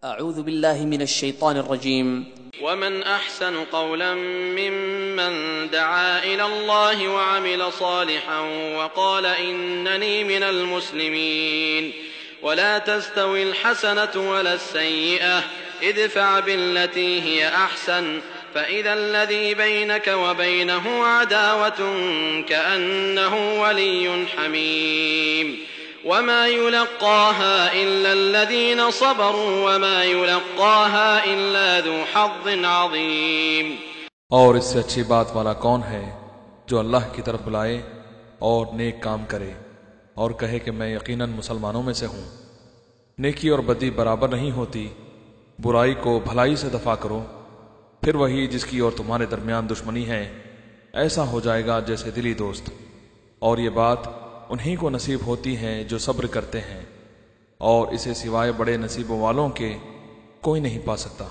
اعوذ باللہ من الشیطان الرجیم ومن أحسن قولا ممن دعا إلى الله وعمل صالحا وقال إنني من المسلمين ولا تستوي الحسنة ولا السيئة ادفع بالتي هي أحسن فإذا الذي بينك وبينه عداوة كأنه ولي حميم وما يلقاها إلا الذين صبروا وما يلقاها إلا ذو حظ عظيم۔ اور اس سے اچھی بات والا کون ہے جو اللہ کی طرف بلائے اور نیک کام کرے اور کہے کہ میں یقیناً مسلمانوں میں سے ہوں۔ نیکی اور بدی برابر نہیں ہوتی، برائی کو بھلائی سے دفع کرو، پھر وہی جس کی اور تمہارے درمیان دشمنی ہے ایسا ہو جائے گا جیسے دلی دوست، اور یہ بات انہی کو نصیب ہوتی ہے جو صبر کرتے ہیں، اور اسے سوائے بڑے نصیبوں والوں کے کوئی نہیں پا سکتا۔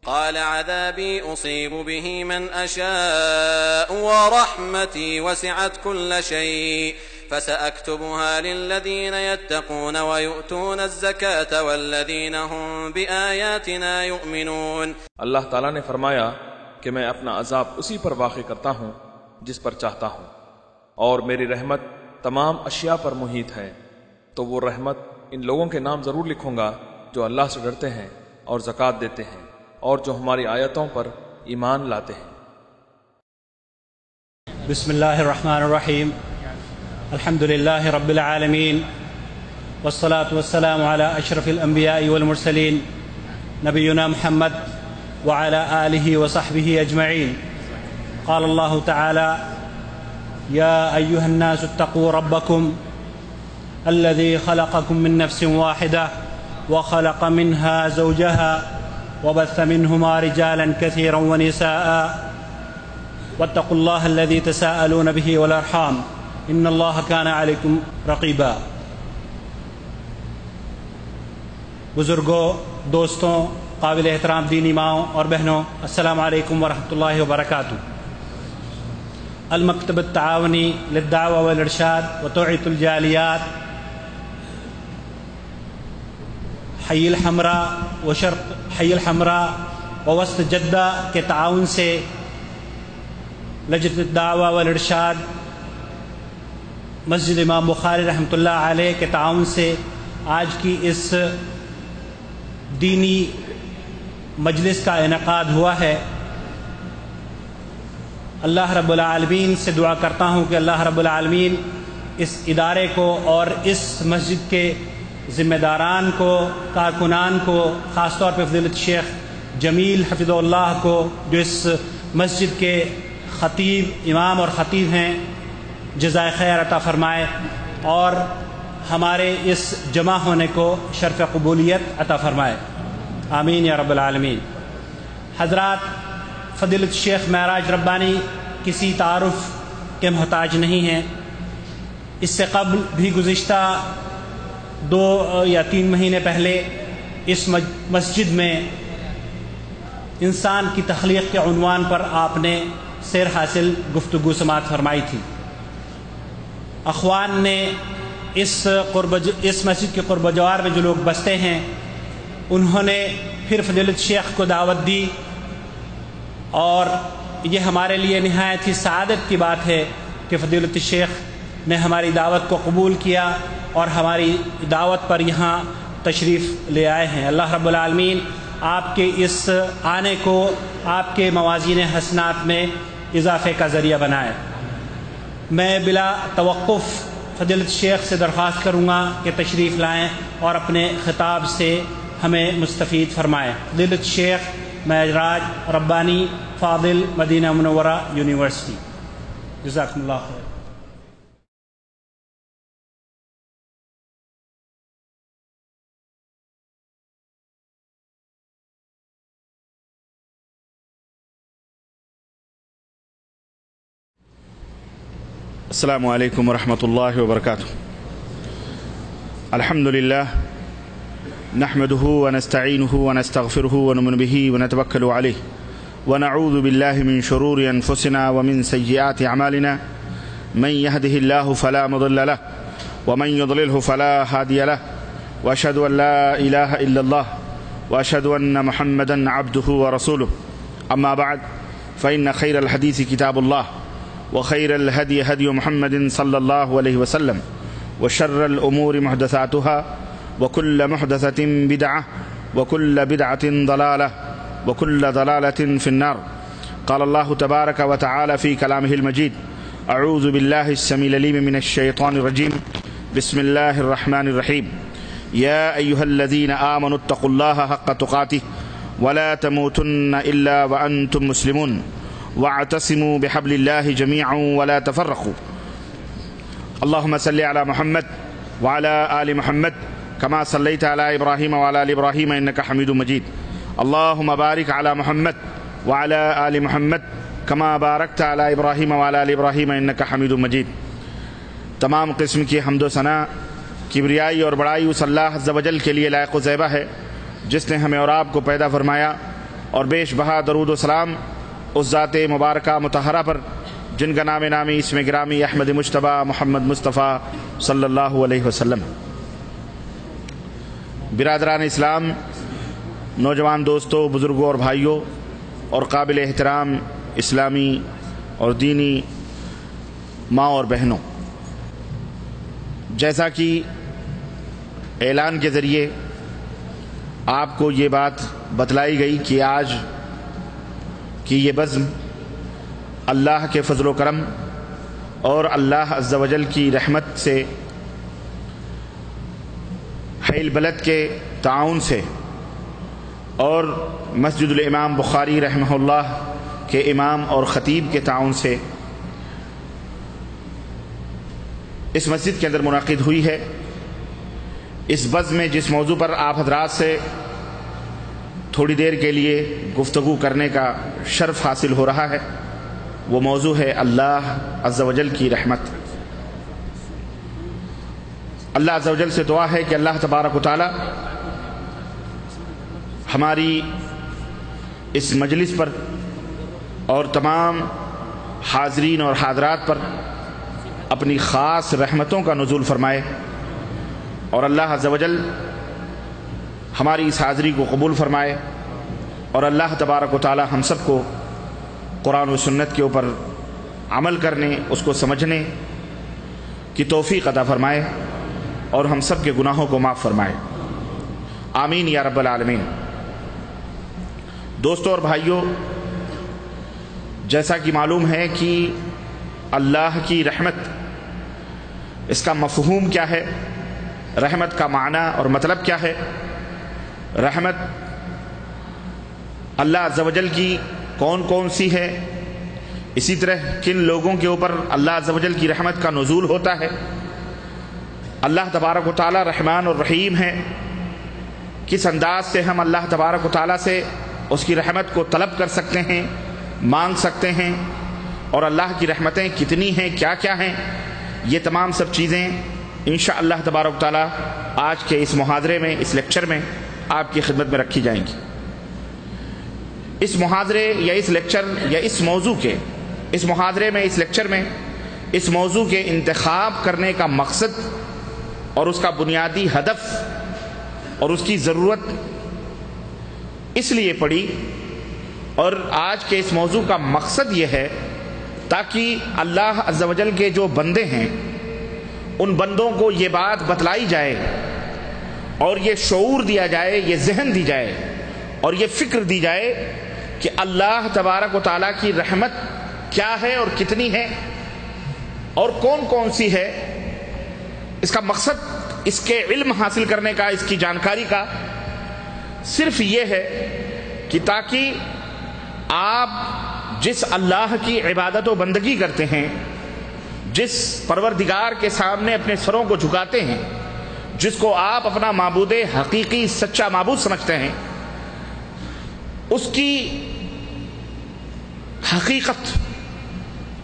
قال عذابي أصيب به من أشاء ورحمتي وسعت كل شيء فسأكتبها للذين يتقون ويؤتون الزكاة والذين هم بآياتنا يؤمنون۔ اللہ تعالیٰ نے فرمایا کہ میں اپنا عذاب اسی پر واقع کرتا ہوں جس پر چاہتا ہوں، اور میری رحمت تمام اشیاء پر محیط ہے، تو وہ رحمت ان لوگوں کے نام ضرور لکھوں گا جو اللہ سے ڈرتے ہیں اور زکوٰۃ دیتے ہیں اور جو ہماری آیتوں پر ایمان لاتے ہیں۔ بسم اللہ الرحمن الرحیم، الحمد للہ رب العالمین، والصلاة والسلام علی اشرف الانبیاء والمرسلین نبینا محمد وعلى آلہ وصحبہ اجمعین۔ قال اللہ تعالی يا أيها الناس اتقوا ربكم الذي خلقكم من نفس واحدة وخلق منها زوجها وبث منهما رجالا كثيرا ونساء واتقوا الله الذي تساءلون به والأرحام إن الله كان عليكم رقيبا۔ بزرگوں، دوستوں، قابل احترام دینی ماؤں اور بہنوں، السلام علیکم ورحمۃ اللہ وبرکاتہ۔ المکتب التعاونی للدعوہ والارشاد وتوعیۃ الجالیات حی الحمراء وشرق حی الحمراء ووسط جدہ کے تعاون سے لجنہ الدعوہ والارشاد مسجد امام بخاری رحمۃ اللہ علیہ کے تعاون سے آج کی اس دینی مجلس کا انعقاد ہوا ہے۔ اللہ رب العالمین سے دعا کرتا ہوں کہ اللہ رب العالمین اس ادارے کو اور اس مسجد کے ذمہ داران کو، کارکنان کو، خاص طور پہ فضیلت شیخ جمیل حفظہ اللہ کو جو اس مسجد کے خطیب، امام اور خطیب ہیں، جزائے خیر عطا فرمائے اور ہمارے اس جمع ہونے کو شرف قبولیت عطا فرمائے، آمین یا رب العالمین۔ حضرات، فضیلت شیخ معراج ربانی کسی تعارف کے محتاج نہیں ہیں۔ اس سے قبل بھی گزشتہ 2 یا 3 مہینے پہلے اس مسجد میں انسان کی تخلیق کے عنوان پر آپ نے سیر حاصل گفتگو سماعت فرمائی تھی۔ اخوان نے اس مسجد کے قرب و جوار میں جو لوگ بستے ہیں انہوں نے پھر فضیلت شیخ کو دعوت دی، اور یہ ہمارے لیے نہایت ہی سعادت کی بات ہے کہ فضیلت شیخ نے ہماری دعوت کو قبول کیا اور ہماری دعوت پر یہاں تشریف لے آئے ہیں۔ اللہ رب العالمین آپ کے اس آنے کو آپ کے موازین حسنات میں اضافے کا ذریعہ بنائے۔ میں بلا توقف فضیلت شیخ سے درخواست کروں گا کہ تشریف لائیں اور اپنے خطاب سے ہمیں مستفید فرمائیں۔ فضیلت شیخ معراج ربانی، فاضل، مدینہ منورہ یونیورسٹی، جزاکم اللہ خیر۔ السلام علیکم ورحمۃ اللہ وبرکاتہ۔ الحمد للہ نحمده ونستعینه ونستغفره ونؤمن به ونتوکل علیہ ونعوذ باللہ من شرور انفسنا ومن سیئات اعمالنا من يهده الله فلا مضل له ومن يضلله فلا هادي له واشهد ان لا اله الا الله وأشهد أن محمدا عبده ورسوله أما بعد فإن خير الحديث كتاب الله وخير الهدي هدي محمد صلى الله عليه وسلم وشر الأمور محدثاتها وكل محدثة بدعة وكل بدعة ضلالة وكل ضلالة في النار. قال الله تبارك وتعالى في كلامه المجيد: أعوذ بالله السميع العليم من الشيطان الرجيم. بسم الله الرحمن الرحيم. يا أيها الذين آمنوا اتقوا الله حق تقاته ولا تموتن إلا وأنتم مسلمون واعتصموا بحبل الله جميعا ولا تفرقوا. اللهم صل على محمد وعلى آل محمد كما صليت على إبراهيم وعلى آل إبراهيم إنك حميد مجيد. اللهم بارك على محمد وعلى آل محمد كما باركت على إبراهيم وعلى آل إبراهيم إنك حميد مجيد. تمام قسم کی حمد و ثنا کبریائی اور بڑائی اس اللہ عز و جل کے لیے لائق و زیبہ ہے جس نے ہمیں اور آپ کو پیدا فرمایا، اور بیش بہا درود و سلام اس ذات مبارکہ مطہرہ پر جن کا نام نامی اسم گرامی احمد مجتبی محمد مصطفیٰ صلی اللہ علیہ وسلم. برادران اسلام، نوجوان دوستوں، بزرگوں اور بھائیوں اور قابل احترام اسلامی اور دینی ماں اور بہنوں، جیسا کہ اعلان کے ذریعے آپ کو یہ بات بتلائی گئی کہ آج کی یہ بزم اللہ کے فضل و کرم اور اللہ عز و جل کی رحمت سے حی البلد کے تعاون سے اور مسجد الامام بخاری رحمہ اللہ کے امام اور خطیب کے تعاون سے اس مسجد کے اندر منعقد ہوئی ہے. اس بزم میں جس موضوع پر آپ حضرات سے تھوڑی دیر کے لیے گفتگو کرنے کا شرف حاصل ہو رہا ہے وہ موضوع ہے اللہ عز و جل کی رحمت. اللہ عز و جل سے دعا ہے کہ اللہ تبارک و تعالی ہماری اس مجلس پر اور تمام حاضرین اور حاضرات پر اپنی خاص رحمتوں کا نزول فرمائے، اور اللہ عز و جل ہماری اس حاضری کو قبول فرمائے، اور اللہ تبارک و تعالی ہم سب کو قرآن و سنت کے اوپر عمل کرنے، اس کو سمجھنے کی توفیق عطا فرمائے، اور ہم سب کے گناہوں کو معاف فرمائے. آمین یا رب العالمین. دوستوں اور بھائیوں، جیسا کہ معلوم ہے کہ اللہ کی رحمت، اس کا مفہوم کیا ہے، رحمت کا معنی اور مطلب کیا ہے، رحمت اللہ عز و جل کی کون کون سی ہے، اسی طرح کن لوگوں کے اوپر اللہ عز و جل کی رحمت کا نزول ہوتا ہے، اللہ تبارک و تعالی رحمان اور رحیم ہے، کس انداز سے ہم اللہ تبارک و تعالی سے اس کی رحمت کو طلب کر سکتے ہیں، مانگ سکتے ہیں، اور اللہ کی رحمتیں کتنی ہیں، کیا کیا ہیں، یہ تمام سب چیزیں انشاءاللہ تبارک و تعالی آج کے اس محاضرے میں، اس لیکچر میں آپ کی خدمت میں رکھی جائیں گی. اس محاضرے یا اس لیکچر یا اس موضوع کے، اس محاضرے میں، اس لیکچر میں اس موضوع کے انتخاب کرنے کا مقصد اور اس کا بنیادی ہدف اور اس کی ضرورت اس لیے پڑی، اور آج کے اس موضوع کا مقصد یہ ہے تاکہ اللہ عز و جل کے جو بندے ہیں ان بندوں کو یہ بات بتلائی جائے اور یہ شعور دیا جائے، یہ ذہن دی جائے اور یہ فکر دی جائے کہ اللہ تبارک و تعالیٰ کی رحمت کیا ہے اور کتنی ہے اور کون کون سی ہے. اس کا مقصد اس کے علم حاصل کرنے کا، اس کی جانکاری کا صرف یہ ہے کہ تاکہ آپ جس اللہ کی عبادت و بندگی کرتے ہیں، جس پروردگار کے سامنے اپنے سروں کو جھکاتے ہیں، جس کو آپ اپنا معبود حقیقی سچا معبود سمجھتے ہیں، اس کی حقیقت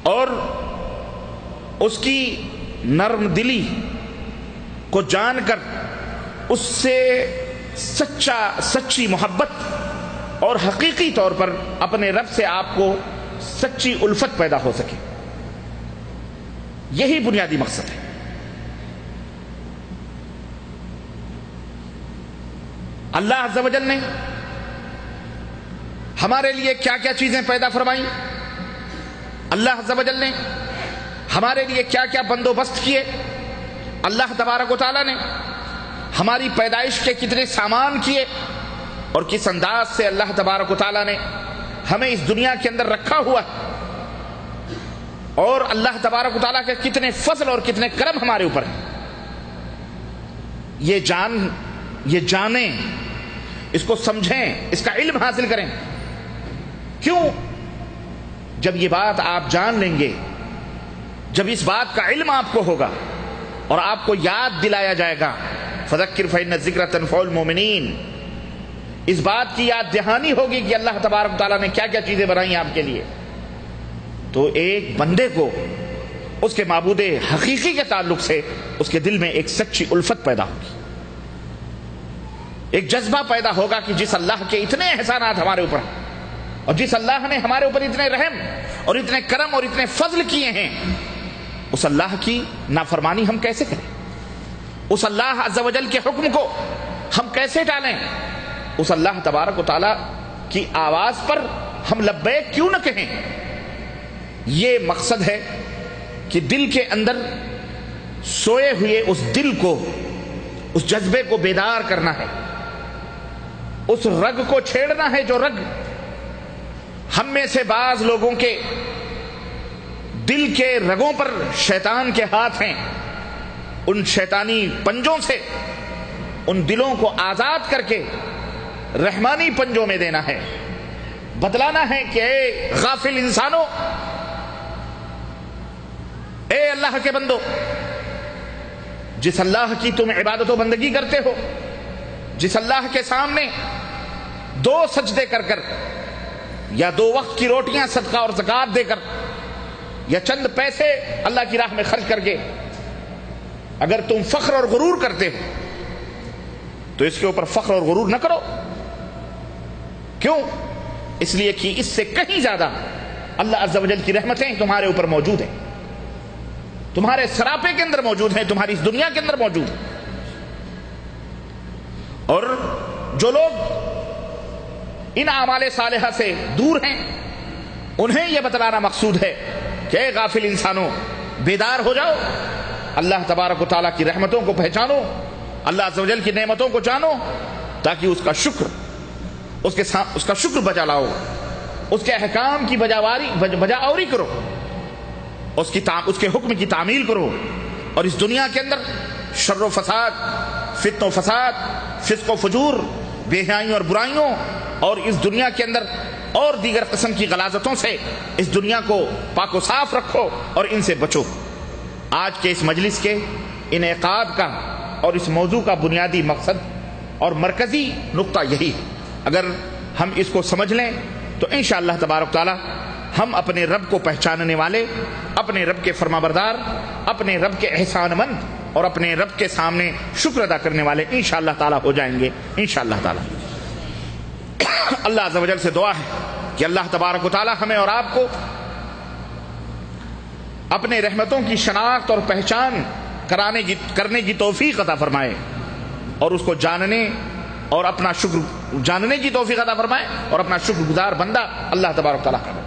اور اس کی نرم دلی کو جان کر اس سے سچی محبت اور حقیقی طور پر اپنے رب سے آپ کو سچی الفت پیدا ہو سکے، یہی بنیادی مقصد ہے. اللہ عز و جل نے ہمارے لیے کیا کیا چیزیں پیدا فرمائیں، اللہ عز و جل نے ہمارے لیے کیا کیا بندوبست کیے، اللہ تبارک و تعالیٰ نے ہماری پیدائش کے کتنے سامان کیے، اور کس انداز سے اللہ تبارک و تعالیٰ نے ہمیں اس دنیا کے اندر رکھا ہوا ہے، اور اللہ تبارک و تعالیٰ کے کتنے فضل اور کتنے کرم ہمارے اوپر ہیں، یہ جانیں، اس کو سمجھیں، اس کا علم حاصل کریں۔ کیوں؟ جب یہ بات آپ جان لیں گے، جب اس بات کا علم آپ کو ہوگا اور آپ کو یاد دلایا جائے گا، فذکر فإن الذکر تنفع المؤمنین، اس بات کی یاد دہانی ہوگی کہ اللہ تبارک و تعالیٰ نے کیا کیا چیزیں بنائی آپ کے لیے، تو ایک بندے کو اس کے معبود حقیقی کے تعلق سے اس کے دل میں ایک سچی الفت پیدا ہوگی، ایک جذبہ پیدا ہوگا کہ جس اللہ کے اتنے احسانات ہمارے اوپر ہیں، اور جس اللہ نے ہمارے اوپر اتنے رحم اور اتنے کرم اور اتنے فضل کیے ہیں، اس اللہ کی نافرمانی ہم کیسے کریں، اس اللہ عز و جل کے حکم کو ہم کیسے ٹالیں، اس اللہ تبارک و تعالیٰ کی آواز پر ہم لبیک کیوں نہ کہیں۔ یہ مقصد ہے کہ دل کے اندر سوئے ہوئے اس دل کو، اس جذبے کو بیدار کرنا ہے، اس رگ کو چھیڑنا ہے جو رگ ہم میں سے بعض لوگوں کے دل کے رگوں پر شیطان کے ہاتھ ہیں، ان شیطانی پنجوں سے ان دلوں کو آزاد کر کے رحمانی پنجوں میں دینا ہے، بتلانا ہے کہ اے غافل انسانوں، اے اللہ کے بندو، جس اللہ کی تم عبادت و بندگی کرتے ہو، جس اللہ کے سامنے 2 سجدے کر کر، یا 2 وقت کی روٹیاں صدقہ اور زکوٰۃ دے کر، یا چند پیسے اللہ کی راہ میں خرچ کر کے اگر تم فخر اور غرور کرتے ہو، تو اس کے اوپر فخر اور غرور نہ کرو۔ کیوں؟ اس لیے کہ اس سے کہیں زیادہ اللہ عز و جل کی رحمتیں تمہارے اوپر موجود ہیں، تمہارے سراپے کے اندر موجود ہیں، تمہاری اس دنیا کے اندر موجود ہیں۔ اور جو لوگ ان اعمال صالحہ سے دور ہیں، انہیں یہ بتلانا مقصود ہے کہ اے غافل انسانوں، بیدار ہو جاؤ، اللہ تبارک و تعالیٰ کی رحمتوں کو پہچانو، اللہ عز و جل کی نعمتوں کو جانو، تاکہ اس کا شکر بجا لاؤ، اس کے احکام کی بجا آوری کرو، اس کے حکم کی تعمیل کرو، اور اس دنیا کے اندر شر و فساد، فتن و فساد، فسق و فجور، بے حیائیوں اور برائیوں، اور اس دنیا کے اندر اور دیگر قسم کی غلاظتوں سے اس دنیا کو پاک و صاف رکھو اور ان سے بچو۔ آج کے اس مجلس کے انعقاد کا اور اس موضوع کا بنیادی مقصد اور مرکزی نقطہ یہی ہے۔ اگر ہم اس کو سمجھ لیں تو انشاءاللہ تبارک تعالی ہم اپنے رب کو پہچاننے والے، اپنے رب کے فرمانبردار، اپنے رب کے احسان مند اور اپنے رب کے سامنے شکر ادا کرنے والے انشاءاللہ تعالی ہو جائیں گے انشاءاللہ تعالی۔ اللہ عز و جل سے دعا ہے کہ اللہ تبارک و تعالی ہمیں اور آپ کو اپنے رحمتوں کی شناخت اور پہچان کرنے کی توفیق عطا فرمائے، اور اس کو جاننے اور اپنا شکر جاننے کی توفیق عطا فرمائے، اور اپنا شکر گزار بندہ اللہ تبارک و تعالی کرے۔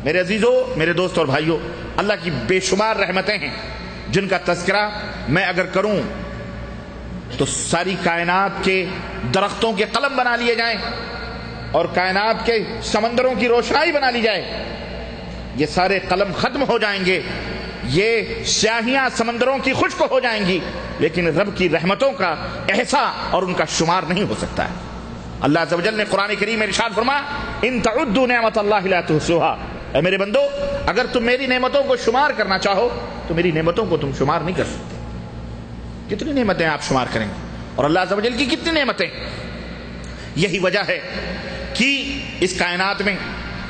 میرے عزیزوں، میرے دوستوں اور بھائیوں، اللہ کی بے شمار رحمتیں ہیں جن کا تذکرہ میں اگر کروں تو ساری کائنات کے درختوں کے قلم بنا لیے جائیں اور کائنات کے سمندروں کی روشنائی بنا لی جائے، یہ سارے قلم ختم ہو جائیں گے، یہ سیاہیاں سمندروں کی خشک ہو جائیں گی، لیکن رب کی رحمتوں کا احصاء اور ان کا شمار نہیں ہو سکتا ہے۔ اللہ عز و جل نے قرآن کریم میں ارشاد فرمایا، ان تعدوا نعمت اللہ لا تحصوها، اے میرے بندو، اگر تم میری نعمتوں کو شمار کرنا چاہو تو میری نعمتوں کو تم شمار نہیں کر سکتے۔ کتنی نعمتیں آپ شمار کریں گے، اور اللہ عز و جل کی کتنی نعمتیں۔ یہی وجہ ہے کہ اس کائنات میں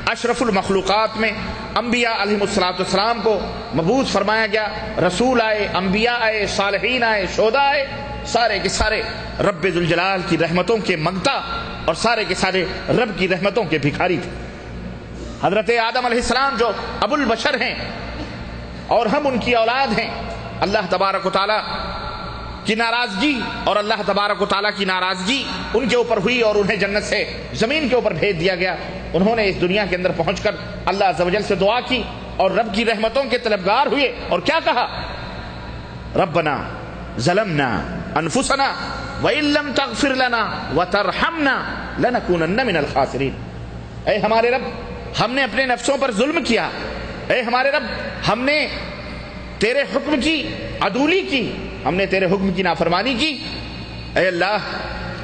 اشرف المخلوقات میں انبیاء علیہ السلام کو مبعوث فرمایا گیا، رسول آئے، انبیاء آئے، صالحین آئے، شہداء آئے، سارے کے سارے رب ذوالجلال کی رحمتوں کے منگتا اور سارے کے سارے رب کی رحمتوں کے بھکاری تھے۔ حضرت آدم علیہ السلام جو ابو البشر ہیں اور ہم ان کی اولاد ہیں، اللہ تبارک و تعالی کی ناراضگی اور اللہ تبارک و تعالیٰ کی ناراضگی ان کے اوپر ہوئی اور انہیں جنت سے زمین کے اوپر بھیج دیا گیا. انہوں نے اس دنیا کے اندر پہنچ کر اللہ عز و جل سے دعا کی اور رب کی رحمتوں کے طلبگار ہوئے اور کیا کہا؟ ربنا ظلمنا انفسنا وان لم تغفر لنا وترحمنا لنكونن من الخاسرین. اے ہمارے رب، ہم نے اپنے نفسوں پر ظلم کیا. اے ہمارے رب، ہم نے تیرے حکم کی عدولی کی، ہم نے تیرے حکم کی نافرمانی کی. اے اللہ،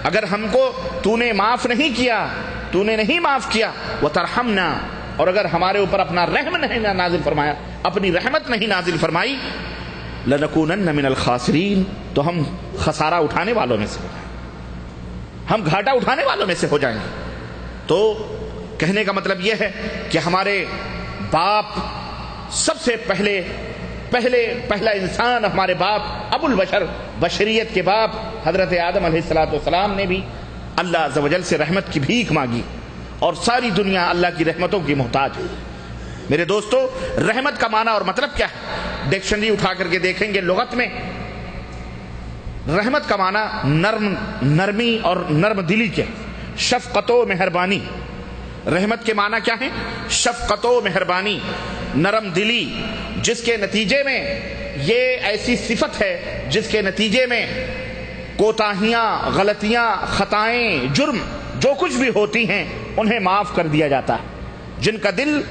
اگر ہم کو تو نے معاف نہیں کیا، تو نے نہیں معاف کیا، وترحمنا، اور اگر ہمارے اوپر اپنا رحم نہیں نازل فرمایا، اپنی رحمت نہیں نازل فرمائی، لنکونن من الخاسرین، تو ہم خسارہ اٹھانے والوں میں سے ہو جائیں گے، ہم گھاٹا اٹھانے والوں میں سے ہو جائیں گے. تو کہنے کا مطلب یہ ہے کہ ہمارے باپ سب سے پہلا انسان، ہمارے باپ ابو البشر، بشریت کے باپ حضرت آدم علیہ السلام نے بھی اللہ عز و جل سے رحمت کی بھیک مانگی اور ساری دنیا اللہ کی رحمتوں کی محتاج ہے. میرے دوستو، رحمت کا معنی اور مطلب کیا ہے؟ ڈکشنری اٹھا کر کے دیکھیں گے لغت میں رحمت کا معنی نرمی اور نرم دلی کے، شفقت و مہربانی. رحمت کے معنی کیا ہے؟ شفقت و مہربانی، نرم دلی، جس کے نتیجے میں یہ ایسی صفت ہے جس کے نتیجے میں کوتاہیاں، غلطیاں، خطائیں، جرم جو کچھ بھی ہوتی ہیں انہیں معاف کر دیا جاتا ہے. جن کا دل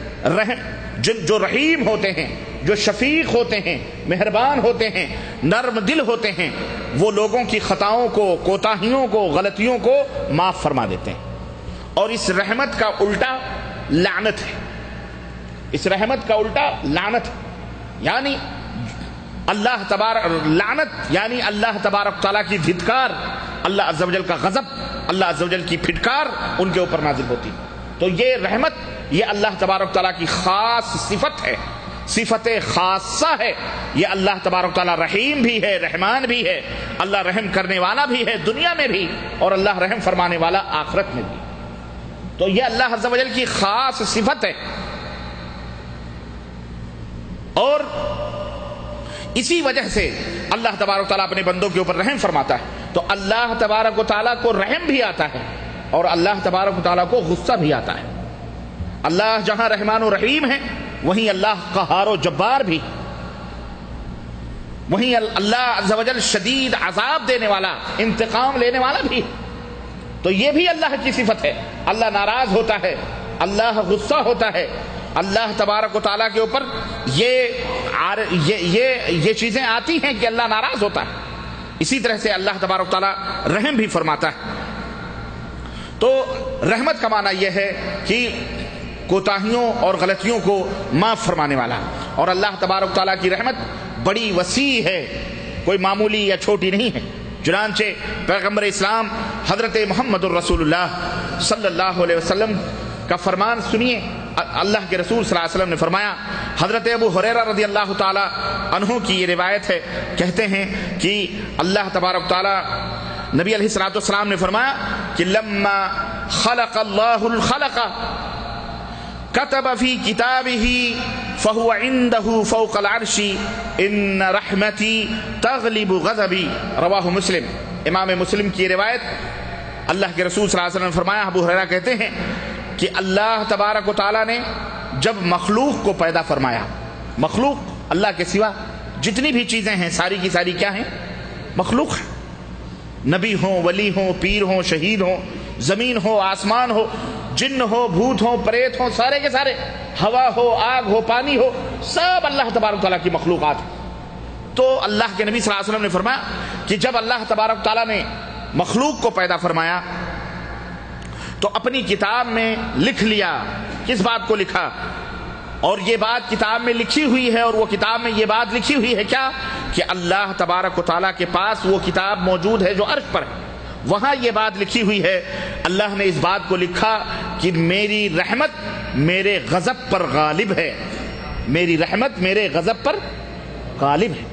جو رحیم ہوتے ہیں، جو شفیق ہوتے ہیں، مہربان ہوتے ہیں، نرم دل ہوتے ہیں، وہ لوگوں کی خطاؤں کو، کوتاہیوں کو، غلطیوں کو معاف فرما دیتے ہیں. اور اس رحمت کا الٹا لعنت ہے. اس رحمت کا الٹا لعنت ہے، یعنی اللہ تبارک تعالیٰ کی دھتکار، اللہ عز و جل کا غضب، اللہ عز و جل کی پھٹکار ان کے اوپر نازل ہوتی. تو یہ رحمت، یہ اللہ تبارک تعالیٰ کی خاص صفت ہے، صفت خاصہ ہے. یہ اللہ تبارک تعالیٰ رحیم بھی ہے، رحمان بھی ہے، اللہ رحم کرنے والا بھی ہے دنیا میں بھی، اور اللہ رحم فرمانے والا آخرت میں بھی. تو یہ اللہ عز و جل کی خاص صفت ہے. اور اسی وجہ سے اللہ تبارک تعالیٰ اپنے بندوں کے اوپر رحم فرماتا ہے. تو اللہ تبارک و تعالیٰ کو رحم بھی آتا ہے اور اللہ تبارک و تعالیٰ کو غصہ بھی آتا ہے. اللہ جہاں رحمان و رحیم ہے وہیں اللہ قہار و جبار بھی، وہیں اللہ عز و جل شدید عذاب دینے والا، انتقام لینے والا بھی. تو یہ بھی اللہ کی صفت ہے. اللہ ناراض ہوتا ہے، اللہ غصہ ہوتا ہے. اللہ تبارک و تعالیٰ کے اوپر یہ چیزیں آتی ہیں کہ اللہ ناراض ہوتا ہے. اسی طرح سے اللہ تبارک و تعالیٰ رحم بھی فرماتا ہے. تو رحمت کا معنی یہ ہے کہ کوتاہیوں اور غلطیوں کو معاف فرمانے والا. اور اللہ تبارک و تعالیٰ کی رحمت بڑی وسیع ہے، کوئی معمولی یا چھوٹی نہیں ہے. چنانچہ پیغمبر اسلام حضرت محمد الرسول اللہ صلی اللہ علیہ وسلم کا فرمان سنیے. اللہ کے رسول صلی اللہ علیہ وسلم نے فرمایا، حضرت ابو ہریرہ رضی اللہ تعالی عنہ کی یہ روایت ہے، کہتے ہیں کہ اللہ تبارک تعالی نبی علیہ الصلوۃ والسلام نے فرمایا کہ لما خلق اللہ الخلق كتب في كتابه فهو عنده فوق العرش ان رحمتي تغلب غضبي. رواہ مسلم. امام مسلم کی روایت. اللہ کے رسول صلی اللہ علیہ وسلم نے فرمایا، ابو ہریرہ کہتے ہیں کہ اللہ تبارک و تعالیٰ نے جب مخلوق کو پیدا فرمایا، مخلوق اللہ کے سوا جتنی بھی چیزیں ہیں ساری کی ساری کیا ہیں؟ مخلوق ہیں. نبی ہوں، ولی ہوں، پیر ہوں، شہید ہوں، زمین ہو، آسمان ہو، جن ہو، بھوت ہو، پریت ہو، سارے کے سارے، ہوا ہو، آگ ہو، پانی ہو، سب اللہ تبارک تعالیٰ کی مخلوقات ہیں. تو اللہ کے نبی صلی اللہ علیہ وسلم نے فرمایا کہ جب اللہ تبارک تعالیٰ نے مخلوق کو پیدا فرمایا تو اپنی کتاب میں لکھ لیا. کس بات کو لکھا؟ اور یہ بات کتاب میں لکھی ہوئی ہے، اور وہ کتاب میں یہ بات لکھی ہوئی ہے کیا؟ کہ اللہ تبارک و تعالیٰ کے پاس وہ کتاب موجود ہے جو عرش پر ہے. وہاں یہ بات لکھی ہوئی ہے، اللہ نے اس بات کو لکھا کہ میری رحمت میرے غضب پر غالب ہے. میری رحمت میرے غضب پر غالب ہے.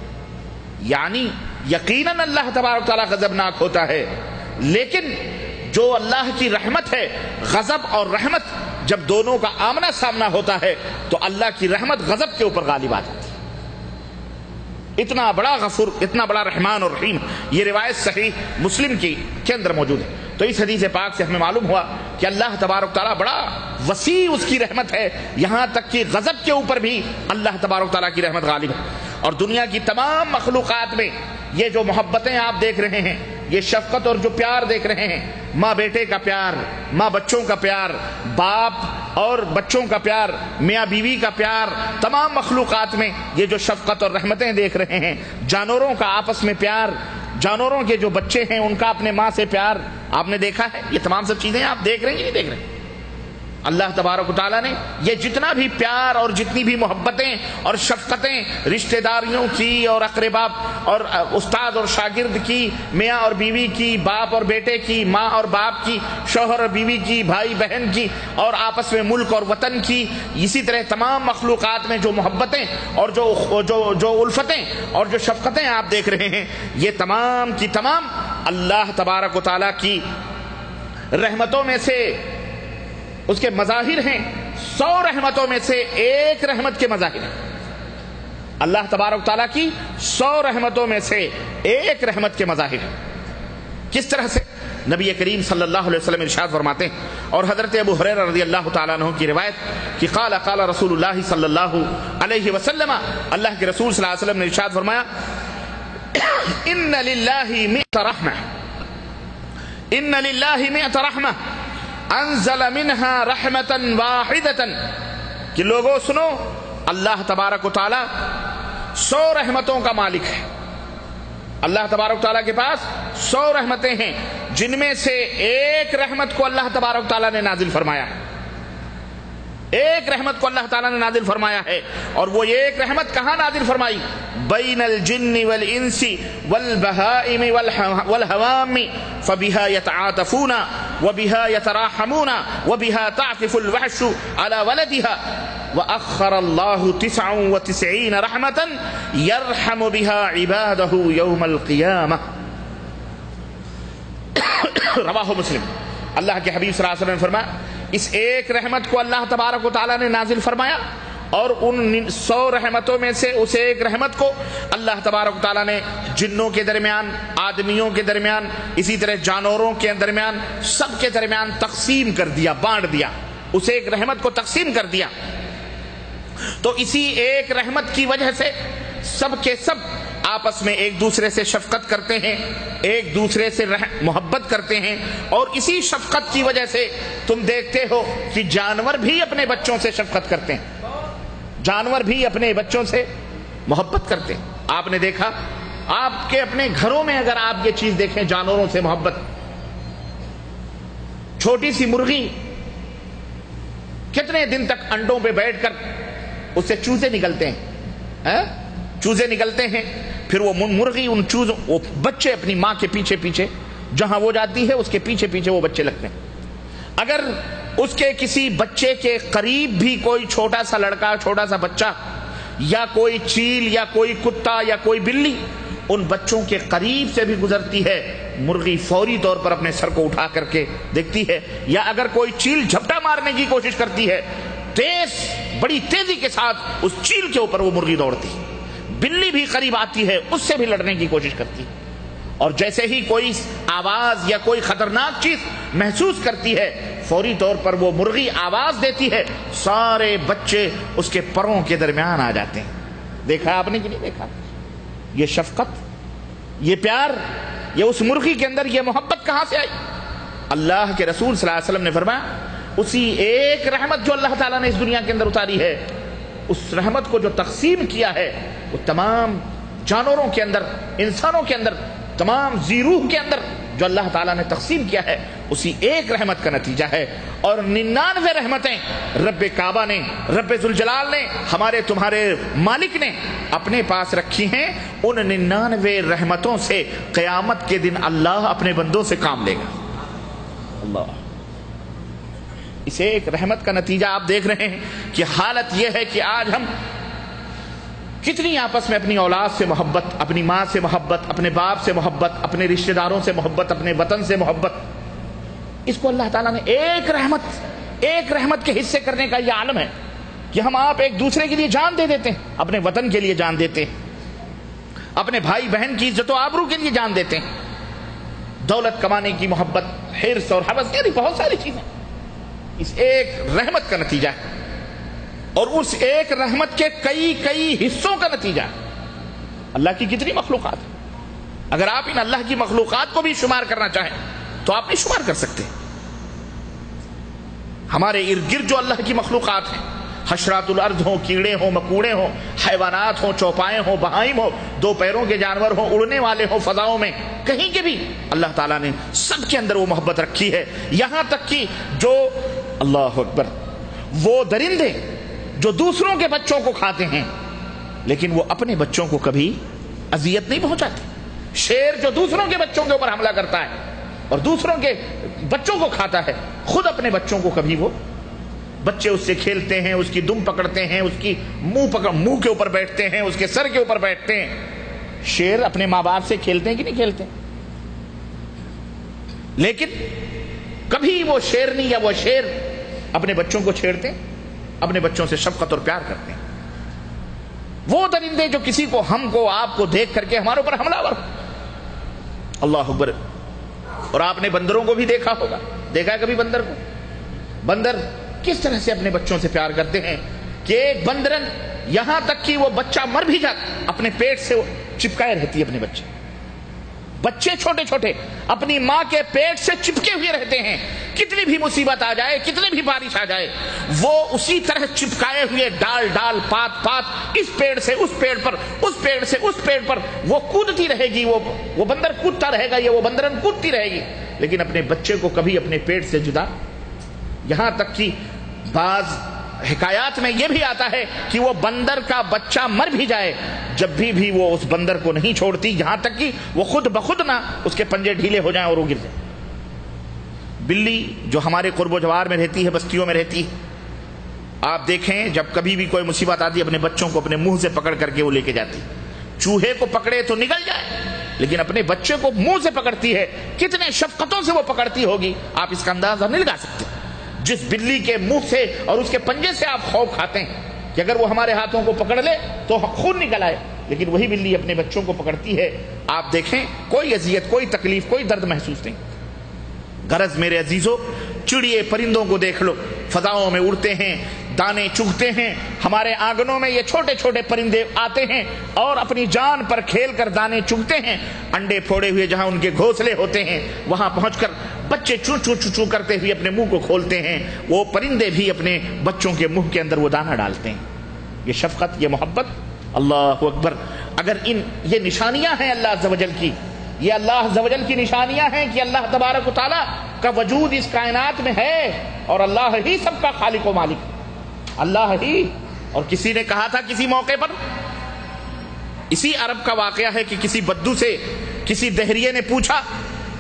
یعنی یقیناً اللہ تبارک تعالیٰ غضبناک ہوتا ہے، لیکن جو اللہ کی رحمت ہے، غضب اور رحمت جب دونوں کا آمنا سامنا ہوتا ہے تو اللہ کی رحمت غضب کے اوپر غالب آ جاتی ہے. اتنا بڑا غفور، اتنا بڑا رحمان اور رحیم. یہ روایت صحیح مسلم کے اندر موجود ہے. تو اس حدیث پاک سے ہمیں معلوم ہوا کہ اللہ تبارک تعالیٰ بڑا وسیع اس کی رحمت ہے، یہاں تک کہ غضب کے اوپر بھی اللہ تبارک تعالیٰ کی رحمت غالب ہے. اور دنیا کی تمام مخلوقات میں یہ جو محبتیں آپ دیکھ رہے ہیں، یہ شفقت اور جو پیار دیکھ رہے ہیں، ماں بیٹے کا پیار، ماں بچوں کا پیار، باپ اور بچوں کا پیار، میاں بیوی کا پیار، تمام مخلوقات میں یہ جو شفقت اور رحمتیں دیکھ رہے ہیں، جانوروں کا آپس میں پیار، جانوروں کے جو بچے ہیں ان کا اپنے ماں سے پیار آپ نے دیکھا ہے. یہ تمام سب چیزیں آپ دیکھ رہے ہیں کہ نہیں دیکھ رہے ہیں؟ اللہ تبارک و تعالیٰ نے یہ جتنا بھی پیار اور جتنی بھی محبتیں اور شفقتیں رشتہ داریوں کی اور اقربا اور استاد اور شاگرد کی، میاں اور بیوی کی، باپ اور بیٹے کی، ماں اور باپ کی، شوہر اور بیوی کی، بھائی بہن کی، اور آپس میں ملک اور وطن کی، اسی طرح تمام مخلوقات میں جو محبتیں اور جو الفتیں اور جو شفقتیں آپ دیکھ رہے ہیں، یہ تمام کی تمام اللہ تبارک و تعالیٰ کی رحمتوں میں سے اس کے مظاہر ہیں. 100 رحمتوں میں سے ایک رحمت کے مظاہر ہیں. اللہ تبارک تعالیٰ کی 100 رحمتوں میں سے ایک رحمت کے مظاہر ہیں. کس طرح سے؟ نبی کریم صلی اللہ علیہ وسلم ارشاد فرماتے ہیں، اور حضرت ابو ہریرہ رضی اللہ تعالیٰ عنہ کی روایت کہ قال رسول اللہ صلی اللہ علیہ وسلم، اللہ کے رسول صلی اللہ علیہ وسلم نے ارشاد فرمایا، ان للہ مئۃ رحمہ، ان للہ مئۃ رحمہ انزل منها رحمتا واحدتا، کہ لوگوں سنو، اللہ تبارک و تعالی 100 رحمتوں کا مالک ہے. اللہ تبارک و تعالیٰ کے پاس 100 رحمتیں ہیں، جن میں سے ایک رحمت کو اللہ تبارک و تعالیٰ نے نازل فرمایا ہے. ایک رحمت کو اللہ تعالیٰ نے نازل فرمایا ہے، اور وہ ایک رحمت کہاں نازل فرمائی؟ بین الجن والانس والبہائم والحوام فبها يتعاطفون وبها يتراحمون وبها تعطف الوحش على ولدها وأخر الله 99 رحمة يرحم بها عباده يوم القيامة. رواہ مسلم. اللہ کے حبیب صلی اللہ علیہ وسلم نے فرمایا، اس ایک رحمت کو اللہ تبارک و تعالیٰ نے نازل فرمایا، اور ان 100 رحمتوں میں سے اس ایک رحمت کو اللہ تبارک و تعالیٰ نے جنوں کے درمیان، آدمیوں کے درمیان، اسی طرح جانوروں کے درمیان، سب کے درمیان تقسیم کر دیا، بانٹ دیا. اس ایک رحمت کو تقسیم کر دیا. تو اسی ایک رحمت کی وجہ سے سب کے سب آپس میں ایک دوسرے سے شفقت کرتے ہیں، ایک دوسرے سے محبت کرتے ہیں. اور اسی شفقت کی وجہ سے تم دیکھتے ہو کہ جانور بھی اپنے بچوں سے شفقت کرتے ہیں، جانور بھی اپنے بچوں سے محبت کرتے ہیں. آپ نے دیکھا، آپ کے اپنے گھروں میں اگر آپ یہ چیز دیکھیں، جانوروں سے محبت. چھوٹی سی مرغی کتنے دن تک انڈوں پہ بیٹھ کر اس سے چوزے نکلتے ہیں، چوزے نکلتے ہیں، پھر وہ مرغی ان چوزوں، وہ بچے اپنی ماں کے پیچھے پیچھے جہاں وہ جاتی ہے اس کے پیچھے پیچھے وہ بچے لگتے ہیں. اگر اس کے کسی بچے کے قریب بھی کوئی چھوٹا سا لڑکا، چھوٹا سا بچہ، یا کوئی چیل یا کوئی کتا یا کوئی بلی ان بچوں کے قریب سے بھی گزرتی ہے، مرغی فوری طور پر اپنے سر کو اٹھا کر کے دیکھتی ہے. یا اگر کوئی چیل جھپٹا مارنے کی کوشش کرتی ہے، بڑی تیزی کے ساتھ اس چیل کے اوپر وہ مرغی دوڑتی ہے. بلی بھی قریب آتی ہے، اس سے بھی لڑنے کی کوشش کرتی ہے. اور جیسے ہی کوئی آواز یا کوئی خطرناک چیز محسوس کرتی ہے، فوری طور پر وہ مرغی آواز دیتی ہے، سارے بچے اس کے پروں کے درمیان آ جاتے ہیں. دیکھا آپ نے کہ نہیں دیکھا؟ یہ شفقت، یہ پیار، یہ اس مرغی کے اندر یہ محبت کہاں سے آئی؟ اللہ کے رسول صلی اللہ علیہ وسلم نے فرمایا، اسی ایک رحمت جو اللہ تعالیٰ نے اس دنیا کے اندر اتاری ہے، اس رحمت کو جو تقسیم کیا ہے، وہ تمام جانوروں کے اندر، انسانوں کے اندر، تمام ذی روح کے اندر جو اللہ تعالیٰ نے تقسیم کیا ہے، اسی ایک رحمت کا نتیجہ ہے. اور 99 رحمتیں رب کعبہ نے، رب ذوالجلال نے، ہمارے تمہارے مالک نے اپنے پاس رکھی ہیں. ان 99 رحمتوں سے قیامت کے دن اللہ اپنے بندوں سے کام لے گا. اللہ، اس ایک رحمت کا نتیجہ آپ دیکھ رہے ہیں کہ حالت یہ ہے کہ آج ہم کتنی آپس میں اپنی اولاد سے محبت، اپنی ماں سے محبت، اپنے باپ سے محبت، اپنے رشتہ داروں سے محبت، اپنے وطن سے محبت، اس کو اللہ تعالیٰ نے ایک رحمت کے حصے کرنے کا یہ عالم ہے کہ ہم آپ ایک دوسرے کے لیے جان دے دیتے ہیں، اپنے وطن کے لیے جان دیتے ہیں. اپنے بھائی بہن کی عزت و آبرو کے لیے جان دیتے ہیں. دولت کمانے کی محبت، حرص اور ہوس، یعنی بہت ساری چیزیں اس ایک رحمت کا نتیجہ ہے، اور اس ایک رحمت کے کئی حصوں کا نتیجہ ہے. اللہ کی کتنی مخلوقات ہیں، اگر آپ ان اللہ کی مخلوقات کو بھی شمار کرنا چاہیں تو آپ نہیں شمار کر سکتے. ہمارے ارد گرد جو اللہ کی مخلوقات ہیں، حشرات الارض ہوں، کیڑے ہوں، مکوڑے ہوں، حیوانات ہوں، چوپائے ہوں، بہائم ہوں، دو پیروں کے جانور ہوں، اڑنے والے ہوں فضاؤں میں، کہیں کے بھی اللہ تعالیٰ نے سب کے اندر وہ محبت رکھی ہے. یہاں تک کہ جو اللہ اکبر وہ درندے جو دوسروں کے بچوں کو کھاتے ہیں لیکن وہ اپنے بچوں کو کبھی اذیت نہیں پہنچاتے. شیر جو دوسروں کے بچوں کے اوپر حملہ کرتا ہے اور دوسروں کے بچوں کو کھاتا ہے، خود اپنے بچوں کو کبھی وہ بچے اس سے کھیلتے ہیں، اس کی دم پکڑتے ہیں، اس کی منہ کے اوپر بیٹھتے ہیں، اس کے سر کے اوپر بیٹھتے ہیں. شیر اپنے ماں باپ سے کھیلتے ہیں کہ نہیں کھیلتے؟ لیکن کبھی وہ شیرنی یا وہ شیر اپنے بچوں کو چھیڑتے ہیں، اپنے بچوں سے شفقت اور پیار کرتے ہیں. وہ درندے جو کسی کو، ہم کو، آپ کو دیکھ کر کے ہمارے اوپر حملہ ور. اللہ اکبر. اور آپ نے بندروں کو بھی دیکھا ہوگا، دیکھا ہے کبھی بندر کو؟ بندر کس طرح سے اپنے بچوں سے پیار کرتے ہیں کہ ایک بندرن یہاں تک کہ وہ بچہ مر بھی جاتا اپنے پیٹ سے چپکائے رہتی ہے. اپنے بچے چھوٹے چھوٹے اپنی ماں کے پیٹ سے چپکے ہوئے رہتے ہیں. کتنی بھی مصیبت آ جائے، کتنی بھی بارش آ جائے، وہ اسی طرح چپکائے ہوئے، ڈال پات اس پیڑ سے اس پیڑ پر، اس پیڑ سے اس پیڑ پر وہ کودتی رہے گی. وہ بندر کودتا رہے گا یا وہ بندرن کودتی رہے گی، لیکن اپنے بچے کو کبھی اپنے پیٹ سے جدا. یہاں تک کہ بعض حکایات میں یہ بھی آتا ہے کہ وہ بندر کا بچہ مر بھی جائے، جب بھی وہ اس بندر کو نہیں چھوڑتی، یہاں تک کہ وہ خود بخود نہ اس کے پنجے ڈھیلے ہو جائیں اور وہ گر جائے. بلی جو ہمارے قرب و جوار میں رہتی ہے، بستیوں میں رہتی ہے، آپ دیکھیں جب کبھی بھی کوئی مصیبت آتی ہے اپنے بچوں کو اپنے منہ سے پکڑ کر کے وہ لے کے جاتی. چوہے کو پکڑے تو نگل جائے لیکن اپنے بچے کو منہ سے پکڑتی ہے. کتنے شفقتوں سے وہ پکڑتی ہوگی، آپ اس کا اندازہ نہیں لگا سکتے. جس بلی کے منہ سے اور اس کے پنجے سے آپ خوف کھاتے ہیں کہ اگر وہ ہمارے ہاتھوں کو پکڑ لے تو خون نکل آئے، لیکن وہی بلی اپنے بچوں کو پکڑتی ہے. آپ دیکھیں کوئی اذیت، کوئی تکلیف، کوئی درد محسوس نہیں. غرض میرے عزیزو، چڑیے پرندوں کو دیکھ لو، فضاؤں میں اڑتے ہیں، دانے چگتے ہیں. ہمارے آنگنوں میں یہ چھوٹے چھوٹے پرندے آتے ہیں اور اپنی جان پر کھیل کر دانے چگتے ہیں. انڈے پھوڑے ہوئے جہاں ان کے گھونسلے ہوتے ہیں وہاں پہنچ کر بچے چو چو چو چو کرتے ہوئے اپنے منہ کو کھولتے ہیں. وہ پرندے بھی اپنے بچوں کے منہ کے اندر وہ دانہ ڈالتے ہیں. یہ شفقت، یہ محبت، اللہ اکبر. اگر یہ نشانیاں ہیں اللہ عز و جل کی، یہ اللہ عز و جل کی نشانیاں ہیں کہ اللہ تبارک و تعالیٰ کا وجود اس کائنات میں ہے اور اللہ ہی سب کا خالق و مالک، اللہ ہی. اور کسی نے کہا تھا کسی موقع پر، اسی عرب کا واقعہ ہے کہ کسی بدو سے کسی دہریے نے پوچھا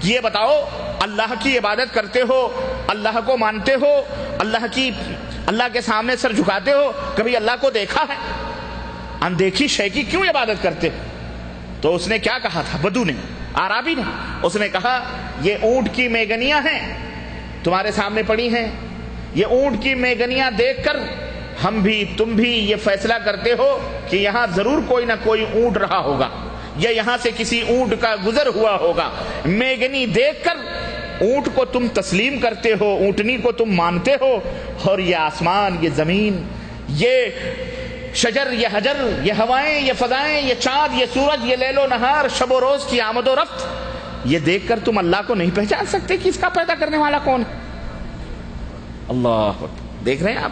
کہ یہ بتاؤ اللہ کی عبادت کرتے ہو، اللہ کو مانتے ہو، اللہ کے سامنے سر جھکاتے ہو، کبھی اللہ کو دیکھا ہے؟ اندیکھی شے کی کیوں عبادت کرتے؟ تو اس نے کیا کہا تھا؟ بدو نے، عربی نے، اس نے کہا یہ اونٹ کی میگنیاں ہیں تمہارے سامنے پڑی ہیں، یہ اونٹ کی میگنیاں دیکھ کر ہم بھی تم بھی یہ فیصلہ کرتے ہو کہ یہاں ضرور کوئی نہ کوئی اونٹ رہا ہوگا یا یہاں سے کسی اونٹ کا گزر ہوا ہوگا. میگنی دیکھ کر اونٹ کو تم تسلیم کرتے ہو، اونٹنی کو تم مانتے ہو، اور یہ آسمان، یہ زمین، یہ شجر، یہ حجر، یہ ہوائیں، یہ فضائیں، یہ چاند، یہ سورج، یہ لیل و نہار، شب و روز کی آمد و رفت، یہ دیکھ کر تم اللہ کو نہیں پہچان سکتے کہ اس کا پیدا کرنے والا کون ہے؟ اللہ دیکھ رہے ہیں آپ،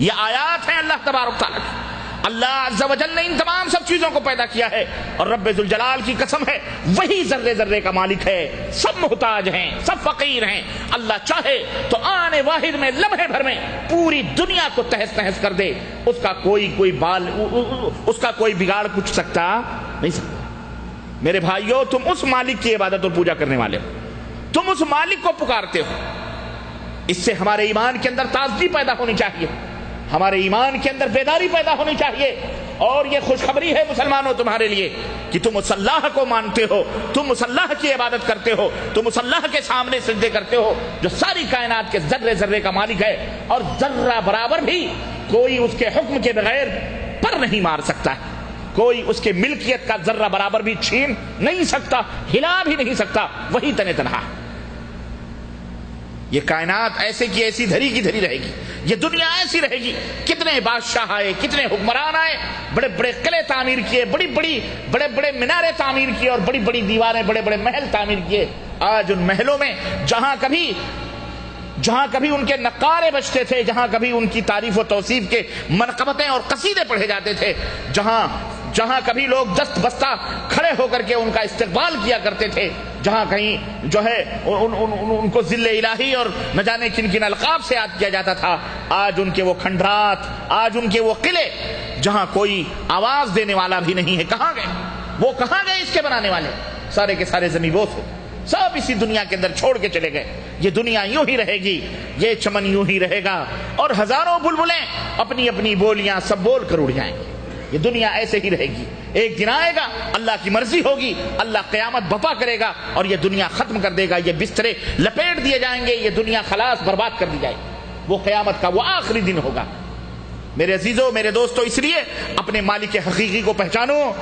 یہ آیات ہیں اللہ تبارک تعالیٰ کی. اللہ عز و جل نے ان تمام سب چیزوں کو پیدا کیا ہے، اور رب ذوالجلال کی قسم ہے وہی ذرے ذرے کا مالک ہے. سب محتاج ہیں، سب فقیر ہیں. اللہ چاہے تو آنے واحد میں، لمحے بھر میں پوری دنیا کو تہس نہس کر دے. اس کا کوئی بگاڑ کچھ سکتا نہیں سکتا. میرے بھائیو، تم اس مالک کی عبادت اور پوجا کرنے والے ہو، تم اس مالک کو پکارتے ہو. اس سے ہمارے ایمان کے اندر تازگی پیدا ہونی چاہیے، ہمارے ایمان کے اندر بیداری پیدا ہونی چاہیے. اور یہ خوشخبری ہے مسلمانوں تمہارے لیے کہ تم اس اللہ کو مانتے ہو، تم اس اللہ کی عبادت کرتے ہو، تم اس اللہ کے سامنے سجدے کرتے ہو جو ساری کائنات کے ذرے ذرے کا مالک ہے، اور ذرہ برابر بھی کوئی اس کے حکم کے بغیر پر نہیں مار سکتا ہے. کوئی اس کے ملکیت کا ذرہ برابر بھی چھین نہیں سکتا، ہلا بھی نہیں سکتا، وہی تن تنہا۔ یہ کائنات ایسے کی ایسی دھری کی دھری رہے گی، یہ دنیا ایسی رہے گی۔ کتنے بادشاہ آئے، کتنے حکمران آئے، بڑے بڑے قلعے تعمیر کیے، بڑے بڑے مینارے تعمیر کیے، اور بڑی بڑی دیواریں، بڑے بڑے محل تعمیر کیے۔ آج ان محلوں میں جہاں کبھی ان کے نقارے بجتے تھے، جہاں کبھی ان کی تعریف و توصیف کے منقبتیں اور قصیدے پڑھے جاتے تھے، جہاں کبھی لوگ دست بستہ کھڑے ہو کر کے ان کا استقبال کیا کرتے تھے، جہاں کہیں جو ہے ان کو ذل الہی اور نہ جانے کن کن القاب سے یاد کیا جاتا تھا، آج ان کے وہ کھنڈرات، آج ان کے وہ قلعے جہاں کوئی آواز دینے والا بھی نہیں ہے، کہاں گئے؟ وہ کہاں گئے؟ اس کے بنانے والے سارے کے سارے زمیبوس ہو، سب اسی دنیا کے اندر چھوڑ کے چلے گئے۔ یہ دنیا یوں ہی رہے گی، یہ چمن یوں ہی رہے گا، اور ہزاروں بلبلیں اپنی اپنی بولیاں سب بول کر اڑ جائیں گے۔ یہ دنیا ایسے ہی رہے گی، ایک دن آئے گا، اللہ کی مرضی ہوگی، اللہ قیامت بپا کرے گا اور یہ دنیا ختم کر دے گا، یہ بسترے لپیٹ دیے جائیں گے، یہ دنیا خلاص برباد کر دی جائے گی۔ وہ قیامت کا وہ آخری دن ہوگا۔ میرے عزیزوں، میرے دوستوں، اس لیے اپنے مالک حقیقی کو پہچانو،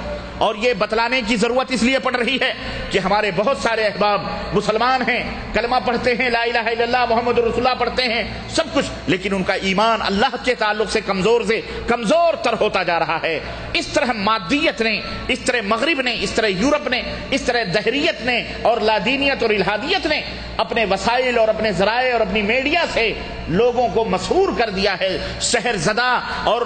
اور یہ بتلانے کی ضرورت اس لیے پڑ رہی ہے کہ ہمارے بہت سارے احباب مسلمان ہیں، کلمہ پڑھتے ہیں، لا الہ الا اللہ محمد رسول اللہ پڑھتے ہیں، سب کچھ، لیکن ان کا ایمان اللہ کے تعلق سے کمزور تر ہوتا جا رہا ہے۔ اس طرح مادیت نے، اس طرح مغرب نے، اس طرح یورپ نے، اس طرح دہریت نے اور لادینیت اور الہادیت نے اپنے وسائل اور اپنے ذرائع اور اپنی میڈیا سے لوگوں کو مسحور کر دیا ہے، سحر زدہ اور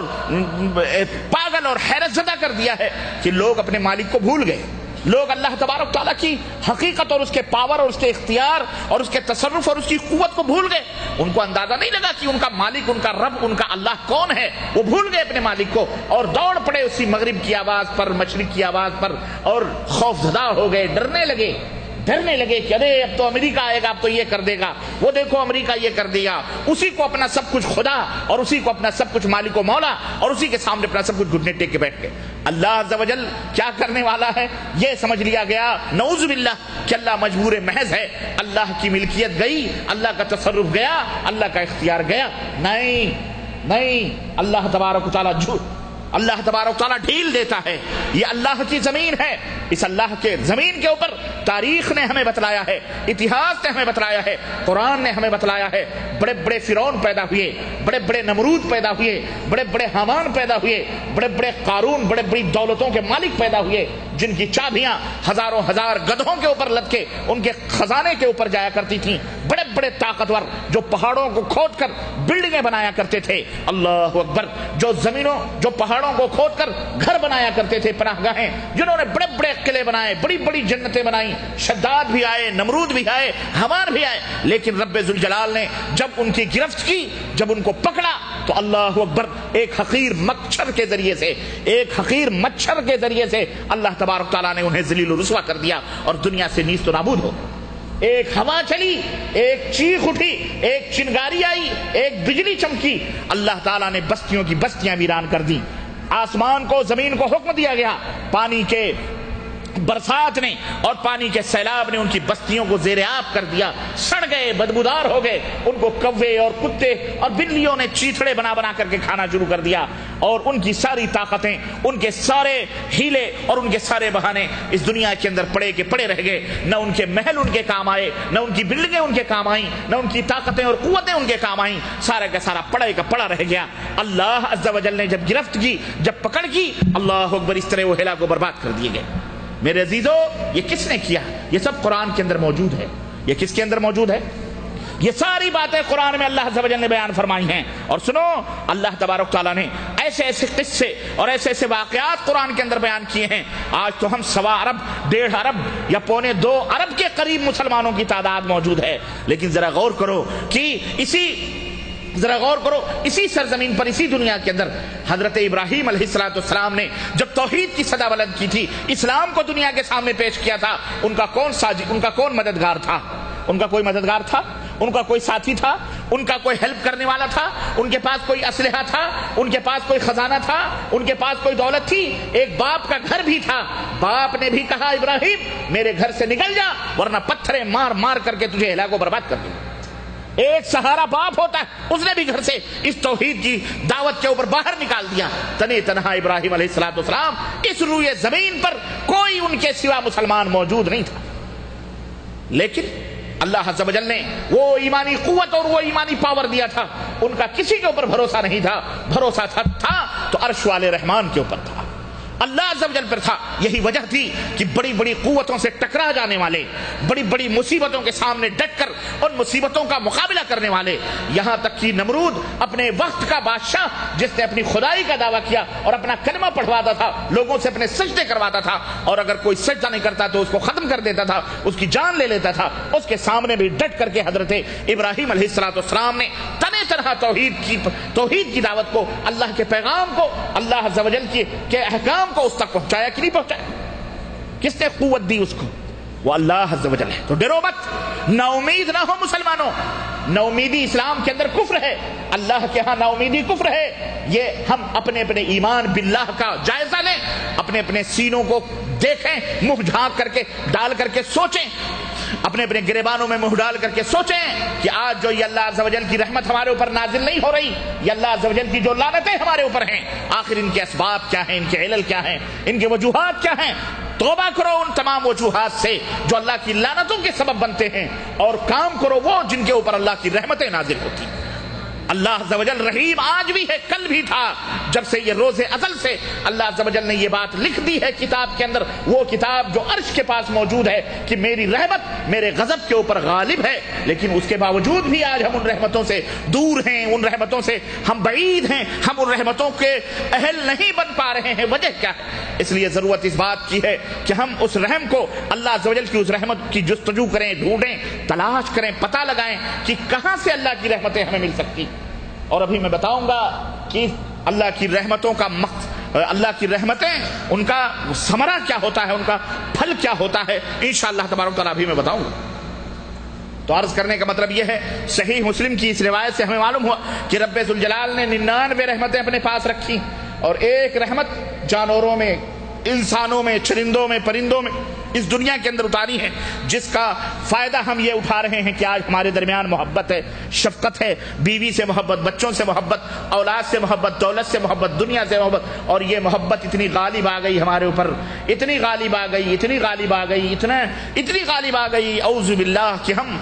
پاگل اور حیرت زدہ کر دیا ہے کہ لوگ اپنے مالک کو بھول گئے۔ لوگ اللہ تبارک تعالیٰ کی حقیقت اور اس کے پاور اور اس کے اختیار اور اس کے تصرف اور اس کی قوت کو بھول گئے۔ ان کو اندازہ نہیں لگا کہ ان کا مالک، ان کا رب، ان کا اللہ کون ہے۔ وہ بھول گئے اپنے مالک کو اور دوڑ پڑے اسی مغرب کی آواز پر، مشرق کی آواز پر، اور خوف زدہ ہو گئے، ڈرنے لگے کہ ارے اب تو امریکہ آئے گا، اب تو یہ کر دے گا، وہ دیکھو امریکہ یہ کر دے گا۔ اسی کو اپنا سب کچھ خدا اور اسی کو اپنا سب کچھ مالک و مولا اور اسی کے سامنے اپنا سب کچھ گھٹنے ٹیک کے بیٹھ گئے۔ اللہ عز و جل کیا کرنے والا ہے یہ سمجھ لیا گیا، نعوذ باللہ، کہ اللہ مجبور محض ہے، اللہ کی ملکیت گئی، اللہ کا تصرف گیا، اللہ کا اختیار گیا۔ نہیں، اللہ تبارک و تعالیٰ اللہ تبارک تعالیٰ ڈھیل دیتا ہے۔ یہ اللہ کی زمین ہے، اس اللہ کے زمین کے اوپر تاریخ نے ہمیں بتلایا ہے، اتہاس نے ہمیں بتلایا ہے، قرآن نے ہمیں بتلایا ہے، بڑے بڑے فرعون پیدا ہوئے، بڑے بڑے نمرود پیدا ہوئے، بڑے بڑے حامان پیدا ہوئے، بڑے بڑے قارون، بڑے بڑی دولتوں کے مالک پیدا ہوئے، جن کی چابیاں ہزاروں ہزار گدھوں کے اوپر لد کے ان کے خزانے کے اوپر جایا کرتی تھیں، بڑے بڑے طاقتور جو پہاڑوں کو کھود کر بلڈنگیں بنایا کرتے تھے، اللہ اکبر، جو پہاڑوں کو کھود کر گھر بنایا کرتے تھے، پناہ گاہیں، جنہوں نے بڑے بڑے قلعے بنائے، بڑی بڑی جنتیں بنائیں، شداد بھی آئے، نمرود بھی آئے، حمان بھی آئے، لیکن رب ذوالجلال نے جب ان کی گرفت کی، جب ان کو پکڑا تو اللہ اکبر، ایک حقیر مچھر کے ذریعے سے اللہ تبارک تعالیٰ نے انہیں ذلیل و رسوا کر دیا اور دنیا سے نیست و نابود ہو۔ ایک ہوا چلی، ایک چیخ اٹھی، ایک چنگاری آئی، ایک بجلی چمکی، اللہ تعالیٰ نے بستیوں کی بستیاں ویران کر دی۔ آسمان کو، زمین کو حکم دیا گیا، پانی کے برسات نے اور پانی کے سیلاب نے ان کی بستیوں کو زیر آب کر دیا، سڑ گئے، بدبودار ہو گئے، ان کو کوے اور کتے اور بلیوں نے چیتڑے بنا بنا کر کے کھانا شروع کر دیا، اور ان کی ساری طاقتیں، ان کے سارے ہیلے اور ان کے سارے بہانے اس دنیا کے اندر پڑے کے پڑے رہ گئے۔ نہ ان کے محل ان کے کام آئے، نہ ان کی بلڈنگیں ان کے کام آئیں، نہ ان کی طاقتیں اور قوتیں ان کے کام آئیں، سارا کا سارا پڑے کا پڑا رہ گیا۔ اللہ عز و جل نے جب گرفت کی، جب پکڑ کی، اللہ اکبر، اس طرح وہ ہلا کو برباد کر دیے گئے۔ میرے عزیزو، یہ کس نے کیا؟ یہ سب قرآن کے اندر موجود ہے۔ یہ کس کے اندر موجود ہے؟ یہ ساری باتیں قرآن میں اللہ عز و جل نے بیان فرمائی ہیں۔ اور سنو، اللہ تبارک تعالیٰ نے ایسے ایسے قصے اور ایسے ایسے واقعات قرآن کے اندر بیان کیے ہیں۔ آج تو ہم 1.25 ارب، 1.5 ارب یا 1.25 ارب کے قریب مسلمانوں کی تعداد موجود ہے، لیکن ذرا غور کرو کہ اسی سرزمین پر، اسی دنیا کے اندر حضرت ابراہیم علیہ السلام نے جب توحید کی صدا بلند کی تھی، اسلام کو دنیا کے سامنے پیش کیا تھا، ان کا کون مددگار تھا؟ ان کا کوئی مددگار تھا؟ ان کا کوئی ساتھی تھا؟ ان کا کوئی ہیلپ کرنے والا تھا؟ ان کے پاس کوئی اسلحہ تھا؟ ان کے پاس کوئی خزانہ تھا؟ ان کے پاس کوئی دولت تھی؟ ایک باپ کا گھر بھی تھا، باپ نے بھی کہا ابراہیم میرے گھر سے نکل جا ورنہ پتھریں مار مار کر کے تجھے ہلاک و برباد کر دوں۔ ایک سہارا باپ ہوتا ہے, اس نے بھی گھر سے اس توحید کی دعوت کے اوپر باہر نکال دیا. تنے تنہا ابراہیم علیہ السلام, اس روئے زمین پر کوئی ان کے سوا مسلمان موجود نہیں تھا, لیکن اللہ عز و جل نے وہ ایمانی قوت اور وہ ایمانی پاور دیا تھا. ان کا کسی کے اوپر بھروسہ نہیں تھا, بھروسہ تھا تو عرش والے رحمان کے اوپر تھا, اللہ عز و جل پر تھا. یہی وجہ تھی کہ بڑی بڑی قوتوں سے ٹکرا جانے والے, بڑی بڑی مصیبتوں کے سامنے ڈٹ کر ان مصیبتوں کا مقابلہ کرنے والے, یہاں تک کہ نمرود اپنے وقت کا بادشاہ جس نے اپنی خدائی کا دعویٰ کیا اور اپنا کلمہ پڑھواتا تھا, لوگوں سے اپنے سجدے کرواتا تھا, اور اگر کوئی سجدہ نہیں کرتا تو اس کو ختم کر دیتا تھا, اس کی جان لے لیتا تھا, اس کے سامنے بھی ڈٹ کر کے حضرت ابراہیم علیہ السلام نے تنے تنہا توحید کی دعوت کو, اللہ کے پیغام کو, اللہ عز و جل کے احکام کو اس تک پہنچایا کہ نہیں پہنچایا؟ کس نے قوت دی اس کو؟ وہ اللہ عز و جل ہے. تو ڈرو مت, نا امید نہ ہو مسلمانوں. نا امیدی اسلام کے اندر کفر ہے, اللہ کے ہاں نا امیدی کفر ہے. یہ ہم اپنے اپنے ایمان باللہ کا جائزہ لیں, اپنے اپنے سینوں کو دیکھیں, منہ جھانک کر کے ڈال کر کے سوچیں, اپنے اپنے گریبانوں میں منہ ڈال کر کے سوچیں کہ آج جو یہ اللہ عز و جل کی رحمت ہمارے اوپر نازل نہیں ہو رہی, یہ اللہ عز و جل کی جو لعنتیں ہمارے اوپر ہیں, آخر ان کے اسباب کیا ہیں, ان کے علل کیا ہیں, ان کے وجوہات کیا ہیں. توبہ کرو ان تمام وجوہات سے جو اللہ کی لعنتوں کے سبب بنتے ہیں, اور کام کرو وہ جن کے اوپر اللہ کی رحمتیں نازل ہوتی ہیں. اللہ عز و جل رحیم آج بھی ہے, کل بھی تھا. جب سے یہ روز ازل سے اللہ عز و جل نے یہ بات لکھ دی ہے کتاب کے اندر, وہ کتاب جو عرش کے پاس موجود ہے, کہ میری رحمت میرے غضب کے اوپر غالب ہے, لیکن اس کے باوجود بھی آج ہم ان رحمتوں سے دور ہیں, ان رحمتوں سے ہم بعید ہیں, ہم ان رحمتوں کے اہل نہیں بن پا رہے ہیں. وجہ کیا ہے؟ اس لیے ضرورت اس بات کی ہے کہ ہم اس رحم کو, اللہ عز و جل کی اس رحمت کی جستجو کریں, ڈھونڈیں, تلاش کریں, پتہ لگائیں کہ کہاں سے اللہ کی رحمتیں ہمیں مل سکتی. اور ابھی میں بتاؤں گا کہ اللہ کی رحمتوں کا اللہ کی رحمتیں, ان کا ثمرہ کیا ہوتا ہے, ان کا پھل کیا ہوتا ہے, انشاءاللہ تبارک تعالیٰ ابھی میں بتاؤں گا. تو عرض کرنے کا مطلب یہ ہے, صحیح مسلم کی اس روایت سے ہمیں معلوم ہوا کہ رب ذوالجلال نے 99 رحمتیں اپنے پاس رکھی, اور ایک رحمت جانوروں میں, انسانوں میں, چرندوں میں, پرندوں میں اس دنیا کے اندر اتاری ہے, جس کا فائدہ ہم یہ اٹھا رہے ہیں کہ آج ہمارے درمیان محبت ہے, شفقت ہے, بیوی سے محبت, بچوں سے محبت, اولاد سے محبت, دولت سے محبت, دنیا سے محبت. اور یہ محبت اتنی غالب آ گئی ہمارے اوپر, اتنی غالب آ گئی, اتنی غالب آ گئی, اتنی غالب آ گئی, اعوذ باللہ, کہ ہم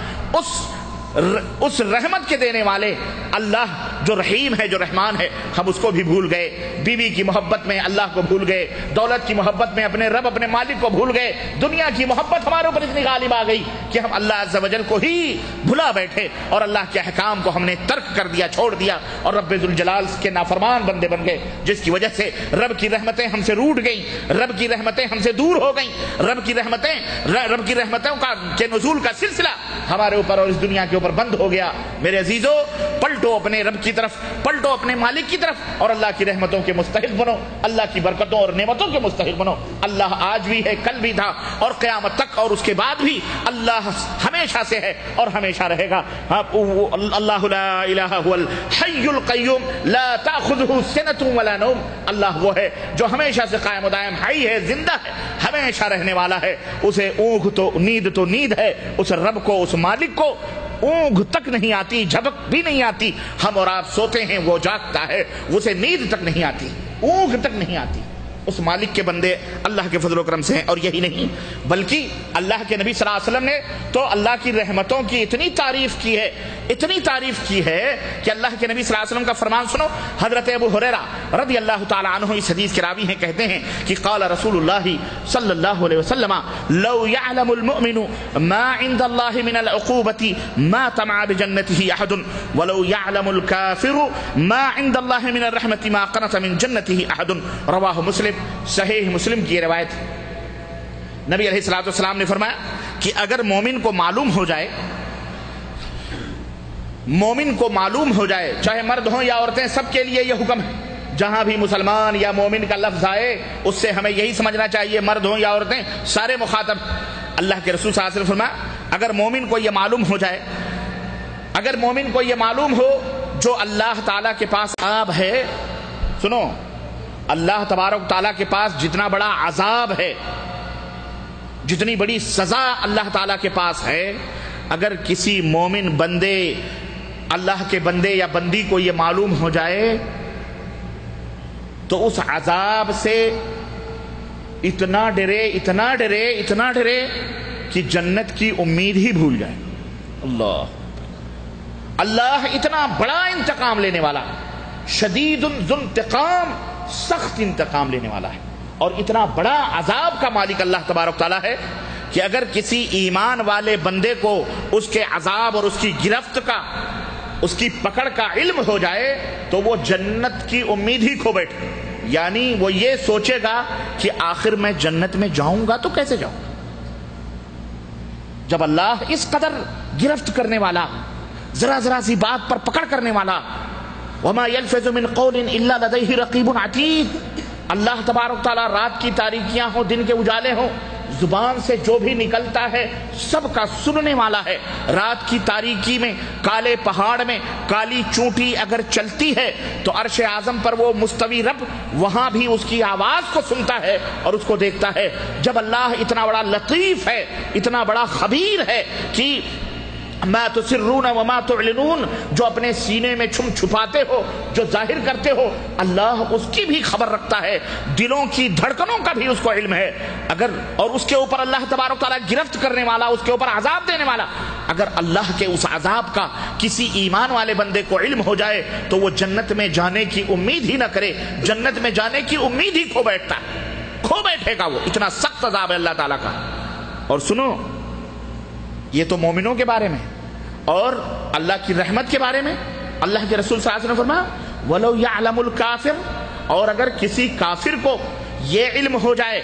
اس رحمت کے دینے والے اللہ جو رحیم ہے, جو رحمان ہے, ہم اس کو بھی بھول گئے. بیوی کی محبت میں اللہ کو بھول گئے, دولت کی محبت میں اپنے رب, اپنے مالک کو بھول گئے, دنیا کی محبت ہمارے اوپر اتنی غالب آ گئی کہ ہم اللہ عز و جل کو ہی بھلا بیٹھے, اور اللہ کے احکام کو ہم نے ترک کر دیا, چھوڑ دیا, اور رب ذوالجلال کے نافرمان بندے بن گئے, جس کی وجہ سے رب کی رحمتیں ہم سے روٹ گئیں, رب کی رحمتیں ہم سے دور ہو گئیں. رب کی رحمتوں کے نزول کا سلسلہ ہمارے اوپر اور اس دنیا کے اوپر بند ہو گیا. میرے عزیزو, پلٹو اپنے رب کی طرف, پلٹو اپنے مالک کی طرف, اور اللہ کی رحمتوں کے مستحق بنو, اللہ کی برکتوں اور نعمتوں کے مستحق بنو. اللہ آج بھی ہے, کل بھی تھا, اور قیامت تک, اور اس کے بعد بھی اللہ ہمیشہ سے ہے اور ہمیشہ رہے گا. اللہ لا الہ هو الحی القیوم لا تأخذہ سنۃ ولا نوم. اللہ وہ ہے جو ہمیشہ سے قائم و دائم حی ہے, زندہ ہے, ہمیشہ رہنے والا ہے. اسے اونگ تو نیند ہے, اس رب کو, اس مالک کو اونگ تک نہیں آتی, جھپک بھی نہیں آتی. ہم اور آپ سوتے ہیں, وہ جاگتا ہے, اسے نیند تک نہیں آتی, اونگ تک نہیں آتی. اس مالک کے بندے اللہ کے فضل و کرم سے ہیں. اور یہی نہیں بلکہ اللہ کے نبی صلی اللہ علیہ وسلم نے تو اللہ کی رحمتوں کی اتنی تعریف کی ہے, اتنی تعریف کی ہے کہ اللہ کے نبی صلی اللہ علیہ وسلم کا فرمان سنو. حضرت ابو ہریرہ رضی اللہ تعالی عنہ اس حدیث کے راوی ہیں, کہتے ہیں کہ قال رسول اللہ صلی اللہ علیہ وسلم لو يعلم المؤمن ما عند الله من العقوبة ما طمع بجنته احد ولو يعلم الكافر ما عند الله من الرحمة ما قنط من جنته احد. رواه مسلم. صحیح مسلم کی روایت. نبی علیہ الصلوۃ والسلام نے فرمایا کہ اگر مومن کو معلوم ہو جائے, مومن کو معلوم ہو جائے, چاہے مرد ہوں یا عورتیں, سب کے لیے یہ حکم ہے, جہاں بھی مسلمان یا مومن کا لفظ آئے اس سے ہمیں یہی سمجھنا چاہیے, مرد ہوں یا عورتیں, سارے مخاطب. اللہ کے رسول صلی اللہ علیہ وسلم فرمایا اگر مومن کو یہ معلوم ہو جائے, اگر مومن کو یہ معلوم ہو جو اللہ تعالیٰ کے پاس عذاب ہے, سنو, اللہ تبارک تعالیٰ کے پاس جتنا بڑا عذاب ہے, جتنی بڑی سزا اللہ تعالیٰ کے پاس ہے, اگر کسی مومن بندے اللہ کے بندے یا بندی کو یہ معلوم ہو جائے تو اس عذاب سے اتنا ڈرے اتنا ڈرے اتنا ڈرے کہ جنت کی امید ہی بھول جائے. اللہ اتنا بڑا انتقام لینے والا، شدید ذو انتقام، سخت انتقام لینے والا ہے، اور اتنا بڑا عذاب کا مالک اللہ تبارک تعالیٰ ہے کہ اگر کسی ایمان والے بندے کو اس کے عذاب اور اس کی گرفت کا، اس کی پکڑ کا علم ہو جائے تو وہ جنت کی امید ہی کھو بیٹھے. یعنی وہ یہ سوچے گا کہ آخر میں جنت میں جاؤں گا تو کیسے جاؤں گا. جب اللہ اس قدر گرفت کرنے والا، ذرا ذرا سی بات پر پکڑ کرنے والا، وما يلفظ من قول الا لديه رقیب عتید، اللہ تبارک تعالیٰ رات کی تاریکیاں ہوں دن کے اجالے ہوں، زبان سے جو بھی نکلتا ہے سب کا سننے والا ہے. رات کی تاریکی میں، کالے پہاڑ میں کالی چونٹی اگر چلتی ہے تو عرش اعظم پر وہ مستوی رب وہاں بھی اس کی آواز کو سنتا ہے اور اس کو دیکھتا ہے. جب اللہ اتنا بڑا لطیف ہے، اتنا بڑا خبیر ہے کہ ما تسرون وما تعلنون، جو اپنے سینے میں چھپاتے ہو، جو ظاہر کرتے ہو، اللہ اس کی بھی خبر رکھتا ہے، دلوں کی دھڑکنوں کا بھی اس کو علم ہے. اگر اور اس کے اوپر اللہ تبارک تعالیٰ گرفت کرنے والا، اس کے اوپر عذاب دینے والا، اگر اللہ کے اس عذاب کا کسی ایمان والے بندے کو علم ہو جائے تو وہ جنت میں جانے کی امید ہی نہ کرے، جنت میں جانے کی امید ہی کھو بیٹھتا ہے، کھو بیٹھے گا. وہ اتنا سخت عذاب ہے اللہ تعالیٰ کا. اور سنو، یہ تو مومنوں کے بارے میں، اور اللہ کی رحمت کے بارے میں اللہ کے رسول صلی اللہ علیہ وسلم نے فرمایا وَلَوْ يَعْلَمُ الْكَافِرُ، اور اگر کسی کافر کو یہ علم ہو جائے،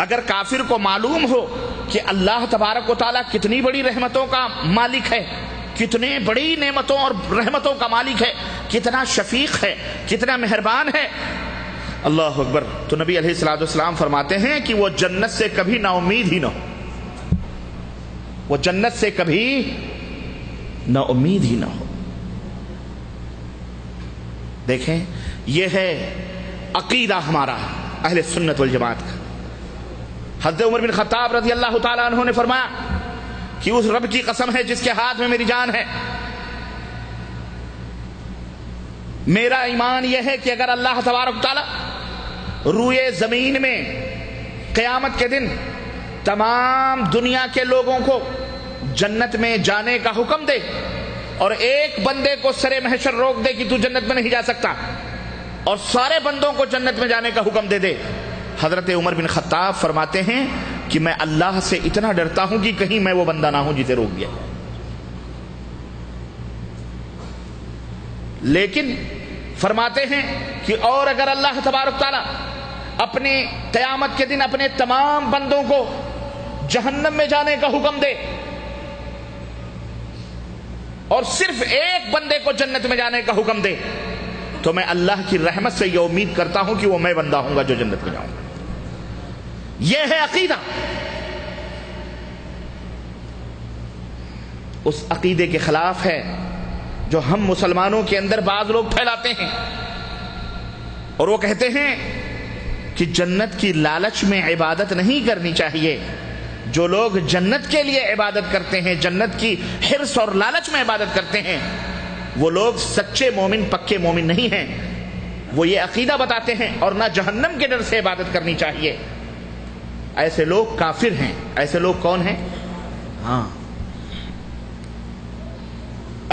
اگر کافر کو معلوم ہو کہ اللہ تبارک و تعالیٰ کتنی بڑی رحمتوں کا مالک ہے، کتنے بڑی نعمتوں اور رحمتوں کا مالک ہے، کتنا شفیق ہے، کتنا مہربان ہے، اللہ اکبر، تو نبی علیہ الصلوۃ والسلام فرماتے ہیں کہ وہ جنت سے کبھی نا امید ہی نہ ہو، وہ جنت سے کبھی نا امید ہی نہ ہو. دیکھیں، یہ ہے عقیدہ ہمارا اہل سنت والجماعت کا. حضرت عمر بن خطاب رضی اللہ تعالیٰ عنہ نے فرمایا کہ اس رب کی قسم ہے جس کے ہاتھ میں میری جان ہے، میرا ایمان یہ ہے کہ اگر اللہ تبارک تعالیٰ روئے زمین میں قیامت کے دن تمام دنیا کے لوگوں کو جنت میں جانے کا حکم دے اور ایک بندے کو سرے محشر روک دے کہ تو جنت میں نہیں جا سکتا، اور سارے بندوں کو جنت میں جانے کا حکم دے دے، حضرت عمر بن خطاب فرماتے ہیں کہ میں اللہ سے اتنا ڈرتا ہوں کہ کہیں میں وہ بندہ نہ ہوں جسے روک دیا. لیکن فرماتے ہیں کہ اور اگر اللہ تبارک تعالیٰ اپنے قیامت کے دن اپنے تمام بندوں کو جہنم میں جانے کا حکم دے اور صرف ایک بندے کو جنت میں جانے کا حکم دے تو میں اللہ کی رحمت سے یہ امید کرتا ہوں کہ وہ میں بندہ ہوں گا جو جنت میں جاؤں گا. یہ ہے عقیدہ. اس عقیدے کے خلاف ہے جو ہم مسلمانوں کے اندر بعض لوگ پھیلاتے ہیں، اور وہ کہتے ہیں کہ جنت کی لالچ میں عبادت نہیں کرنی چاہیے. جو لوگ جنت کے لیے عبادت کرتے ہیں، جنت کی حرص اور لالچ میں عبادت کرتے ہیں، وہ لوگ سچے مومن، پکے مومن نہیں ہیں. وہ یہ عقیدہ بتاتے ہیں اور نہ جہنم کے ڈر سے عبادت کرنی چاہیے. ایسے لوگ کافر ہیں. ایسے لوگ کون ہیں؟ ہاں،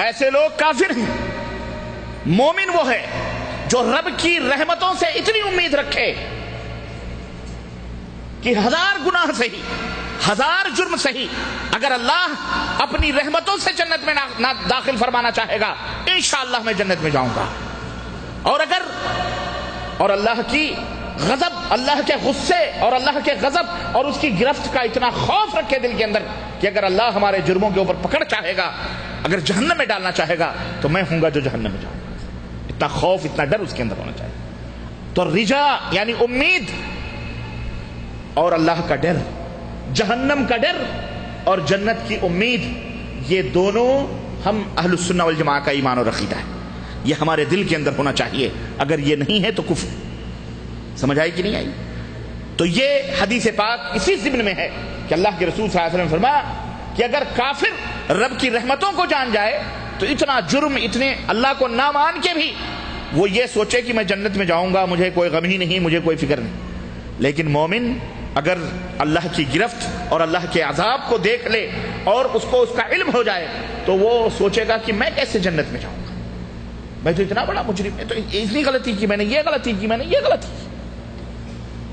ایسے لوگ کافر ہیں. مومن وہ ہے جو رب کی رحمتوں سے اتنی امید رکھے کہ 1000 گناہ سہی، 1000 جرم سہی، اگر اللہ اپنی رحمتوں سے جنت میں نہ داخل فرمانا چاہے گا انشاءاللہ میں جنت میں جاؤں گا. اور اللہ کی غضب، اللہ کے غصے اور اللہ کے غضب اور اس کی گرفت کا اتنا خوف رکھے دل کے اندر کہ اگر اللہ ہمارے جرموں کے اوپر پکڑ چاہے گا، اگر جہنم میں ڈالنا چاہے گا تو میں ہوں گا جو جہنم میں جاؤں گا. اتنا خوف، اتنا ڈر اس کے اندر ہونا چاہیے. تو رجا یعنی امید اور اللہ کا ڈر، جہنم کا ڈر اور جنت کی امید، یہ دونوں ہم اہل السنہ والجماعہ کا ایمان اور عقیدہ ہے. یہ ہمارے دل کے اندر ہونا چاہیے. اگر یہ نہیں ہے تو کفر. سمجھ آئی کہ نہیں آئی؟ تو یہ حدیث پاک اسی ضمن میں ہے کہ اللہ کے رسول صلی اللہ علیہ وسلم نے فرمایا کہ اگر کافر رب کی رحمتوں کو جان جائے تو اتنا جرم، اتنے اللہ کو نہ مان کے بھی وہ یہ سوچے کہ میں جنت میں جاؤں گا، مجھے کوئی غم ہی نہیں، مجھے کوئی فکر نہیں۔ لیکن مومن اگر اللہ کی گرفت اور اللہ کے عذاب کو دیکھ لے اور اس کو اس کا علم ہو جائے تو وہ سوچے گا کہ میں کیسے جنت میں جاؤں گا، میں تو اتنا بڑا مجرم، میں تو اتنی غلطی کی، میں نے یہ غلطی کی، میں نے یہ غلطی کی۔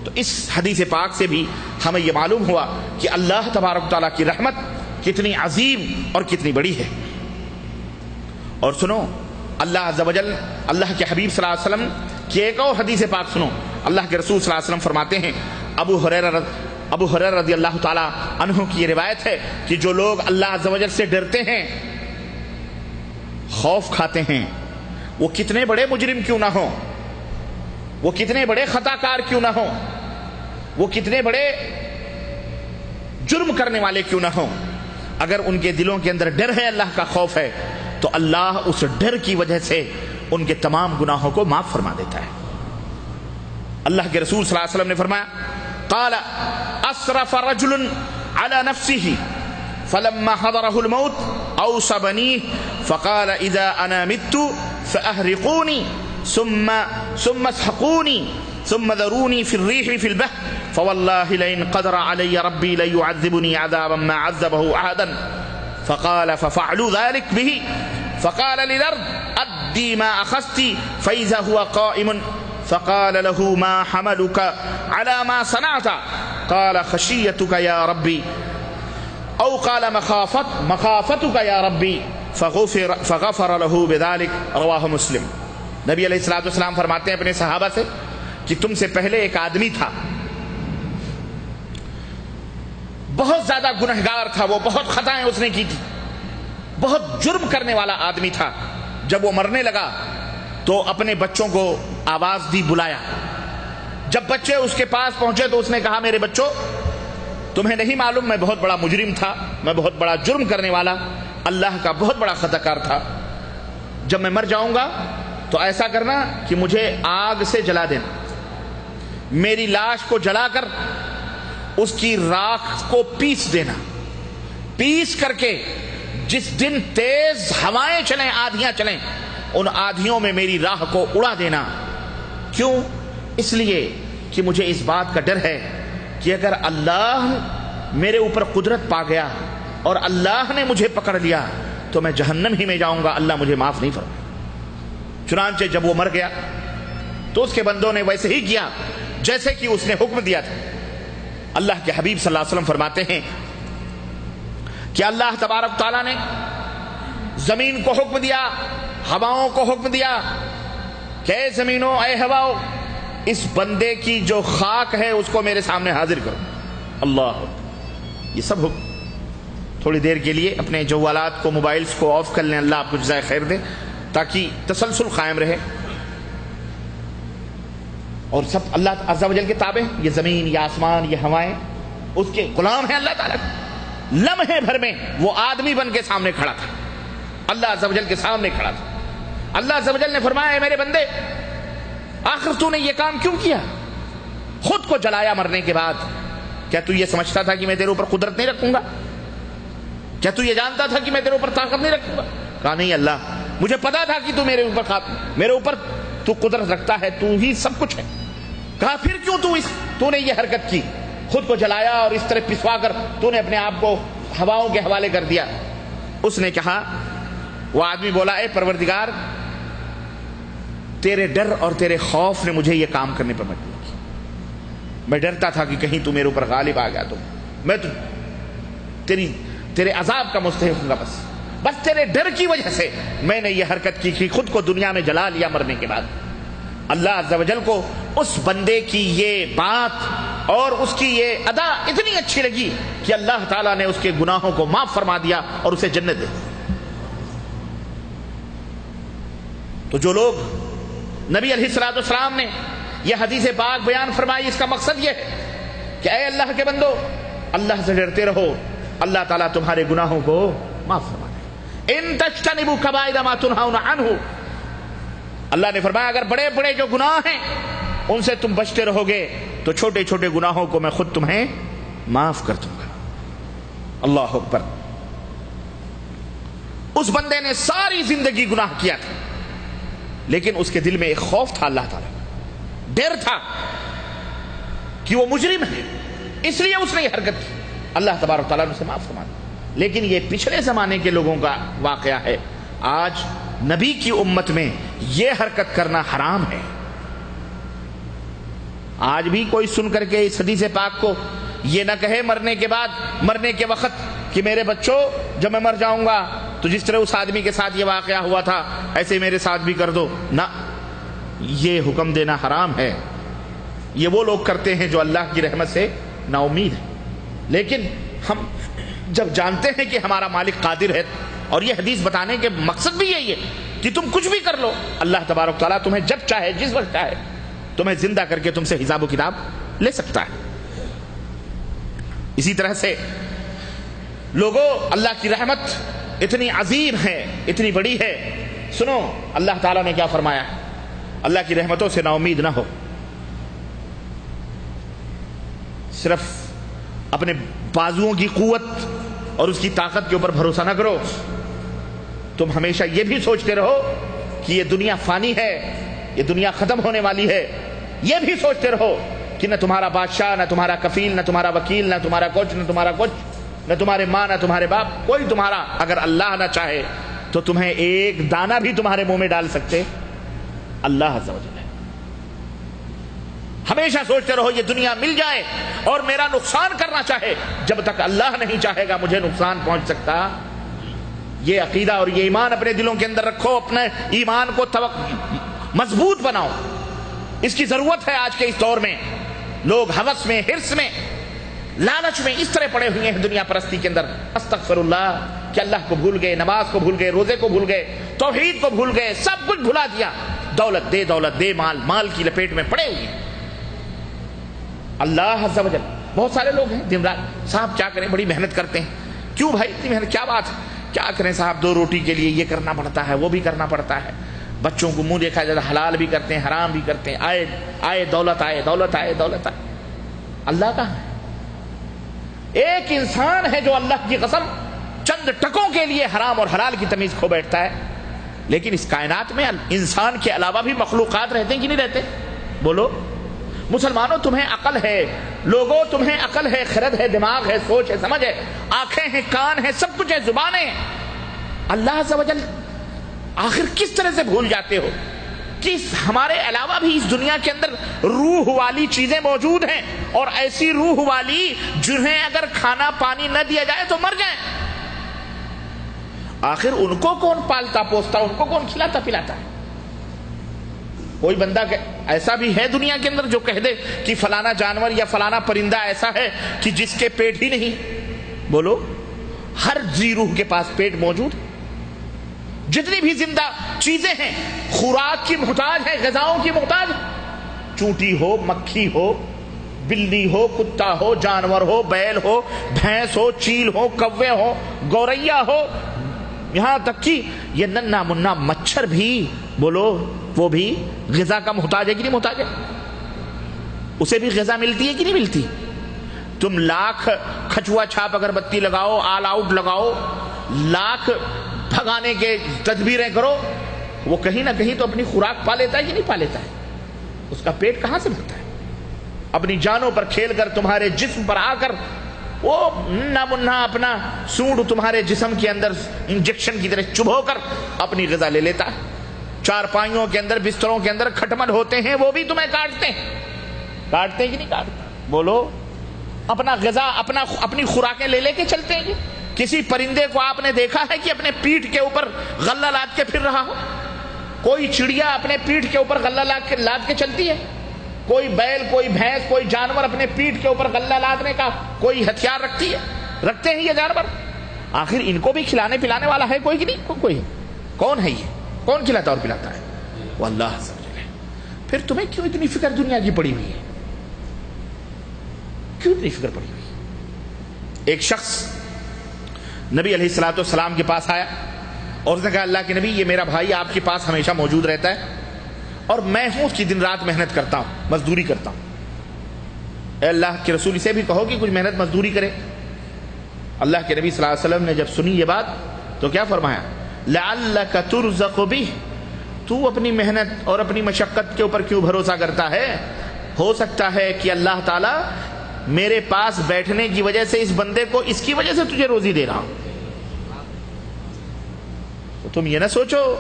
تو اس حدیث پاک سے بھی ہمیں یہ معلوم ہوا کہ اللہ تبارک تعالیٰ کی رحمت کتنی عظیم اور کتنی بڑی ہے۔ اور سنو اللہ عز و جل، اللہ کے حبیب صلی اللہ علیہ وسلم کی ایک اور حدیث پاک سنو، اللہ کے رسول صلی اللہ علیہ وسلم فرماتے ہیں، ابو ہریرہ رضی اللہ تعالی عنہ کی یہ روایت ہے کہ جو لوگ اللہ عز و جل سے ڈرتے ہیں، خوف کھاتے ہیں، وہ کتنے بڑے مجرم کیوں نہ ہوں، وہ کتنے بڑے خطا کار کیوں نہ ہوں، وہ کتنے بڑے جرم کرنے والے کیوں نہ ہوں، اگر ان کے دلوں کے اندر ڈر ہے، اللہ کا خوف ہے، تو اللہ اس ڈر کی وجہ سے ان کے تمام گناہوں کو معاف فرما دیتا ہے۔ اللہ کے رسول صلی اللہ علیہ وسلم نے فرمایا، قال اسرف رجل على نفسه فلما حضره الموت اوصى بنيه فقال اذا انا مت فاحرقوني ثم اسحقوني ثم ذروني في الريح في البحر فوالله لئن قدر علي ربي ليعذبني عذابا ما عذبه احدا فقال ففعلوا ذلك به فقال للارض ادي ما اخذت فاذا هو قائم فقال له ما حملك على ما صنعت قال خشيتك يا ربي او قال مخافتك يا ربي فغفر له بذلك رواه مسلم۔ نبی علیہ الصلوۃ والسلام فرماتے ہیں اپنے صحابہ سے کہ تم سے پہلے ایک آدمی تھا، بہت زیادہ گنہگار تھا، وہ بہت خطائیں اس نے کی تھی، بہت جرم کرنے والا آدمی تھا۔ جب وہ مرنے لگا تو اپنے بچوں کو آواز دی، بلایا۔ جب بچے اس کے پاس پہنچے تو اس نے کہا، میرے بچوں تمہیں نہیں معلوم میں بہت بڑا مجرم تھا، میں بہت بڑا جرم کرنے والا، اللہ کا بہت بڑا خطا کار تھا۔ جب میں مر جاؤں گا تو ایسا کرنا کہ مجھے آگ سے جلا دینا، میری لاش کو جلا کر اس کی راکھ کو پیس دینا، پیس کر کے جس دن تیز ہوائیں چلیں، آدھیاں چلیں، ان آدھیوں میں میری راہ کو اڑا دینا۔ کیوں؟ اس لیے کہ مجھے اس بات کا ڈر ہے کہ اگر اللہ میرے اوپر قدرت پا گیا اور اللہ نے مجھے پکڑ لیا تو میں جہنم ہی میں جاؤں گا، اللہ مجھے معاف نہیں فرمائے۔ چنانچہ جب وہ مر گیا تو اس کے بندوں نے ویسے ہی کیا جیسے کہ اس نے حکم دیا تھا۔ اللہ کے حبیب صلی اللہ علیہ وسلم فرماتے ہیں کہ اللہ تبارک تعالیٰ نے زمین کو حکم دیا، ہواؤں کو حکم دیا کہ اے زمینوں، اے ہواؤں، اس بندے کی جو خاک ہے اس کو میرے سامنے حاضر کرو۔ اللہ، یہ سب حکم۔ تھوڑی دیر کے لیے اپنے جوالات کو، موبائلز کو آف کر لیں، اللہ آپ کو جزائے خیر دے، تاکہ تسلسل قائم رہے۔ اور سب اللہ عز و جل کے تابع، یہ زمین، یہ آسمان، یہ ہوائیں اس کے غلام ہیں اللہ تعالیٰ۔ لمحے بھر میں وہ آدمی بن کے سامنے کھڑا تھا، اللہ عز و جل کے سامنے کھڑا تھا۔ اللہ عز و جل نے فرمایا، اے میرے بندے، آخر تو نے یہ کام کیوں کیا؟ خود کو جلایا مرنے کے بعد۔ کیا تو یہ سمجھتا تھا کہ میں تیرے اوپر قدرت نہیں رکھوں گا؟ کیا تو یہ جانتا تھا کہ میں تیرے اوپر طاقت نہیں رکھوں گا؟ کہا نہیں اللہ، مجھے پتا تھا کہ تو میرے اوپر تو قدرت رکھتا ہے، تو ہی سب کچھ ہے۔ کہا پھر کیوں تو نے یہ حرکت کی، خود کو جلایا اور اس طرح پسوا کر تو نے اپنے آپ کو ہواؤں کے حوالے کر دیا؟ اس نے کہا، وہ آدمی بولا، اے پروردگار، تیرے ڈر اور تیرے خوف نے مجھے یہ کام کرنے پر مجبور کیا۔ میں ڈرتا تھا کہ کہیں تو میرے اوپر غالب آ گیا تو میں تو تیرے عذاب کا مستحق ہوں گا، بس تیرے ڈر کی وجہ سے میں نے یہ حرکت کی کہ خود کو دنیا میں جلا لیا مرنے کے بعد۔ اللہ عز و جل کو اس بندے کی یہ بات اور اس کی یہ ادا اتنی اچھی لگی کہ اللہ تعالیٰ نے اس کے گناہوں کو معاف فرما دیا اور اسے جنت دے دی۔ تو جو لوگ نبی علیہ الصلوۃ والسلام نے یہ حدیث پاک بیان فرمائی، اس کا مقصد یہ ہے کہ اے اللہ کے بندو، اللہ سے ڈرتے رہو، اللہ تعالیٰ تمہارے گناہوں کو معاف فرما دے۔ ان تجتنبوا کبائر ما تنہون عنہ، اللہ نے فرمایا اگر بڑے بڑے جو گناہ ہیں ان سے تم بچتے رہو گے تو چھوٹے چھوٹے گناہوں کو میں خود تمہیں معاف کر دوں گا۔ اللہ اکبر۔ اس بندے نے ساری زندگی گناہ کیا تھا، لیکن اس کے دل میں ایک خوف تھا اللہ تعالیٰ، ڈر تھا کہ وہ مجرم ہے، اس لیے اس نے یہ حرکت کی، اللہ تبارک تعالیٰ نے اسے معاف فرما دیا۔ لیکن یہ پچھلے زمانے کے لوگوں کا واقعہ ہے، آج نبی کی امت میں یہ حرکت کرنا حرام ہے۔ آج بھی کوئی سن کر کے اس حدیث پاک کو یہ نہ کہے مرنے کے بعد، مرنے کے وقت، کہ میرے بچوں جب میں مر جاؤں گا تو جس طرح اس آدمی کے ساتھ یہ واقعہ ہوا تھا ایسے میرے ساتھ بھی کر دو، نہ، یہ حکم دینا حرام ہے۔ یہ وہ لوگ کرتے ہیں جو اللہ کی رحمت سے نا امید ہیں، لیکن ہم جب جانتے ہیں کہ ہمارا مالک قادر ہے، اور یہ حدیث بتانے کے مقصد بھی یہی ہے کہ تم کچھ بھی کر لو، اللہ تبارک تعالیٰ تمہیں جب چاہے، جس وقت چاہے، تمہیں زندہ کر کے تم سے حساب و کتاب لے سکتا ہے۔ اسی طرح سے لوگوں، اللہ کی رحمت اتنی عظیم ہے، اتنی بڑی ہے، سنو اللہ تعالیٰ نے کیا فرمایا، اللہ کی رحمتوں سے نا امید نہ ہو، صرف اپنے بازوؤں کی قوت اور اس کی طاقت کے اوپر بھروسہ نہ کرو، تم ہمیشہ یہ بھی سوچتے رہو کہ یہ دنیا فانی ہے، یہ دنیا ختم ہونے والی ہے، یہ بھی سوچتے رہو کہ نہ تمہارا بادشاہ، نہ تمہارا کفیل، نہ تمہارا وکیل، نہ تمہارا کچھ، نہ تمہارا کچھ، نہ تمہارے ماں، نہ تمہارے باپ، کوئی تمہارا، اگر اللہ نہ چاہے تو تمہیں ایک دانہ بھی تمہارے منہ میں ڈال سکتے اللہ عز و جل ہے۔ ہمیشہ سوچتے رہو یہ دنیا مل جائے اور میرا نقصان کرنا چاہے، جب تک اللہ نہیں چاہے گا مجھے نقصان پہنچ سکتا۔ یہ عقیدہ اور یہ ایمان اپنے دلوں کے اندر رکھو، اپنے ایمان کو مضبوط بناؤ، اس کی ضرورت ہے۔ آج کے اس دور میں لوگ ہوس میں، حرص میں، لالچ میں اس طرح پڑے ہوئے ہیں دنیا پرستی کے اندر، استغفر اللہ، کہ اللہ کو بھول گئے، نماز کو بھول گئے، روزے کو بھول گئے، توحید کو بھول گئے، سب کچھ بھلا دیا، دولت دے، مال کی لپیٹ میں پڑے ہوئے ہیں۔ اللہ عز و جل، بہت سارے لوگ ہیں دن رات، صاحب کیا کریں، بڑی محنت کرتے ہیں، کیوں بھائی اتنی محنت، کیا بات ہے، کیا کریں صاحب، 2 روٹی کے لیے یہ کرنا پڑتا ہے، وہ بھی کرنا پڑتا ہے، بچوں کو منہ دیکھا جاتا، حلال بھی کرتے ہیں، حرام بھی کرتے ہیں، آئے دولت آئے۔ اللہ کہاں ہے؟ ایک انسان ہے جو اللہ کی قسم چند ٹکوں کے لیے حرام اور حلال کی تمیز کھو بیٹھتا ہے، لیکن اس کائنات میں انسان کے علاوہ بھی مخلوقات رہتے ہیں کہ نہیں رہتے؟ بولو مسلمانوں، تمہیں عقل ہے، لوگوں تمہیں عقل ہے، خرد ہے، دماغ ہے، سوچ ہے، سمجھ ہے، آنکھیں ہیں، کان ہیں، سب کچھ ہے، زبانیں ہیں، اللہ عز و جل آخر کس طرح سے بھول جاتے ہو کہ ہمارے علاوہ بھی اس دنیا کے اندر روح والی چیزیں موجود ہیں، اور ایسی روح والی جنہیں اگر کھانا پانی نہ دیا جائے تو مر جائیں، آخر ان کو کون پالتا پوستا، ان کو کون کھلاتا پلاتا ہے؟ کوئی بندہ ایسا بھی ہے دنیا کے اندر جو کہہ دے کہ فلانا جانور یا فلانا پرندہ ایسا ہے کہ جس کے پیٹ ہی نہیں؟ بولو، ہر ذی روح کے پاس پیٹ موجود ہے، جتنی بھی زندہ چیزیں ہیں خوراک کی محتاج ہیں، غذاؤں کی محتاج ہیں، چونٹی ہو، مکھی ہو، بلی ہو، کتا ہو، جانور ہو، بیل ہو، بھینس ہو، چیل ہو، کوے ہو، گوریا ہو، یہاں تک کہ یہ ننا منا مچھر بھی، بولو وہ بھی غذا کا محتاج ہے کہ نہیں محتاج ہے؟ اسے بھی غذا ملتی ہے کہ نہیں ملتی؟ تم لاکھ کھچوا چھاپ اگربتی لگاؤ، آل آؤٹ لگاؤ، لاکھ بھگانے کے تدبیریں کرو، وہ کہیں نہ کہیں تو اپنی خوراک پا لیتا ہے کہ نہیں پا لیتا ہے؟ اس کا پیٹ کہاں سے بھرتا ہے؟ اپنی جانوں پر کھیل کر، تمہارے جسم پر آ کر، وہ نہ منہ اپنا سونڈ تمہارے جسم کے اندر انجیکشن کی طرح چبھو کر اپنی غذا لے لیتا ہے۔ چارپائیوں کے اندر، بستروں کے اندر کھٹمل ہوتے ہیں، وہ بھی تمہیں کاٹتے ہیں کہ نہیں کاٹتے؟ بولو، اپنا غذا، اپنی خوراکیں لے کے چلتے ہیں۔ کسی پرندے کو آپ نے دیکھا ہے کہ اپنے پیٹھ کے اوپر غلہ لاد کے پھر رہا ہو؟ کوئی چڑیا اپنے پیٹھ کے اوپر غلہ لاد کے چلتی ہے؟ کوئی بیل، کوئی بھینس، کوئی جانور اپنے پیٹھ کے اوپر غلہ لادنے کا کوئی ہتھیار رکھتے ہیں یہ جانور؟ آخر ان کو بھی کھلانے پلانے والا ہے کوئی کہ نہیں؟ کوئی کون ہے؟ یہ کون کھلاتا اور پلاتا ہے؟ وہ اللہ عز و جل ہے۔ پھر تمہیں کیوں اتنی فکر دنیا کی پڑی ہوئی ہے؟ کیوں اتنی فکر پڑی ہوئی ہے؟ ایک شخص نبی علیہ الصلوۃ والسلام کے پاس آیا اور اس نے کہا، اللہ کے نبی، یہ میرا بھائی آپ کے پاس ہمیشہ موجود رہتا ہے اور میں ہوں اس کی دن رات محنت کرتا ہوں، مزدوری کرتا ہوں، اے اللہ کے رسول اسے بھی کہو کہ کچھ محنت مزدوری کرے۔ اللہ کے نبی صلی اللہ علیہ وسلم نے جب سنی یہ بات تو کیا فرمایا؟ لعلک ترزق بہ، تو اپنی محنت اور اپنی مشقت کے اوپر کیوں بھروسہ کرتا ہے؟ ہو سکتا ہے کہ اللہ تعالیٰ میرے پاس بیٹھنے کی وجہ سے اس بندے کو اس کی وجہ سے تجھے روزی دے رہا ہوں۔ تو تم یہ نہ سوچو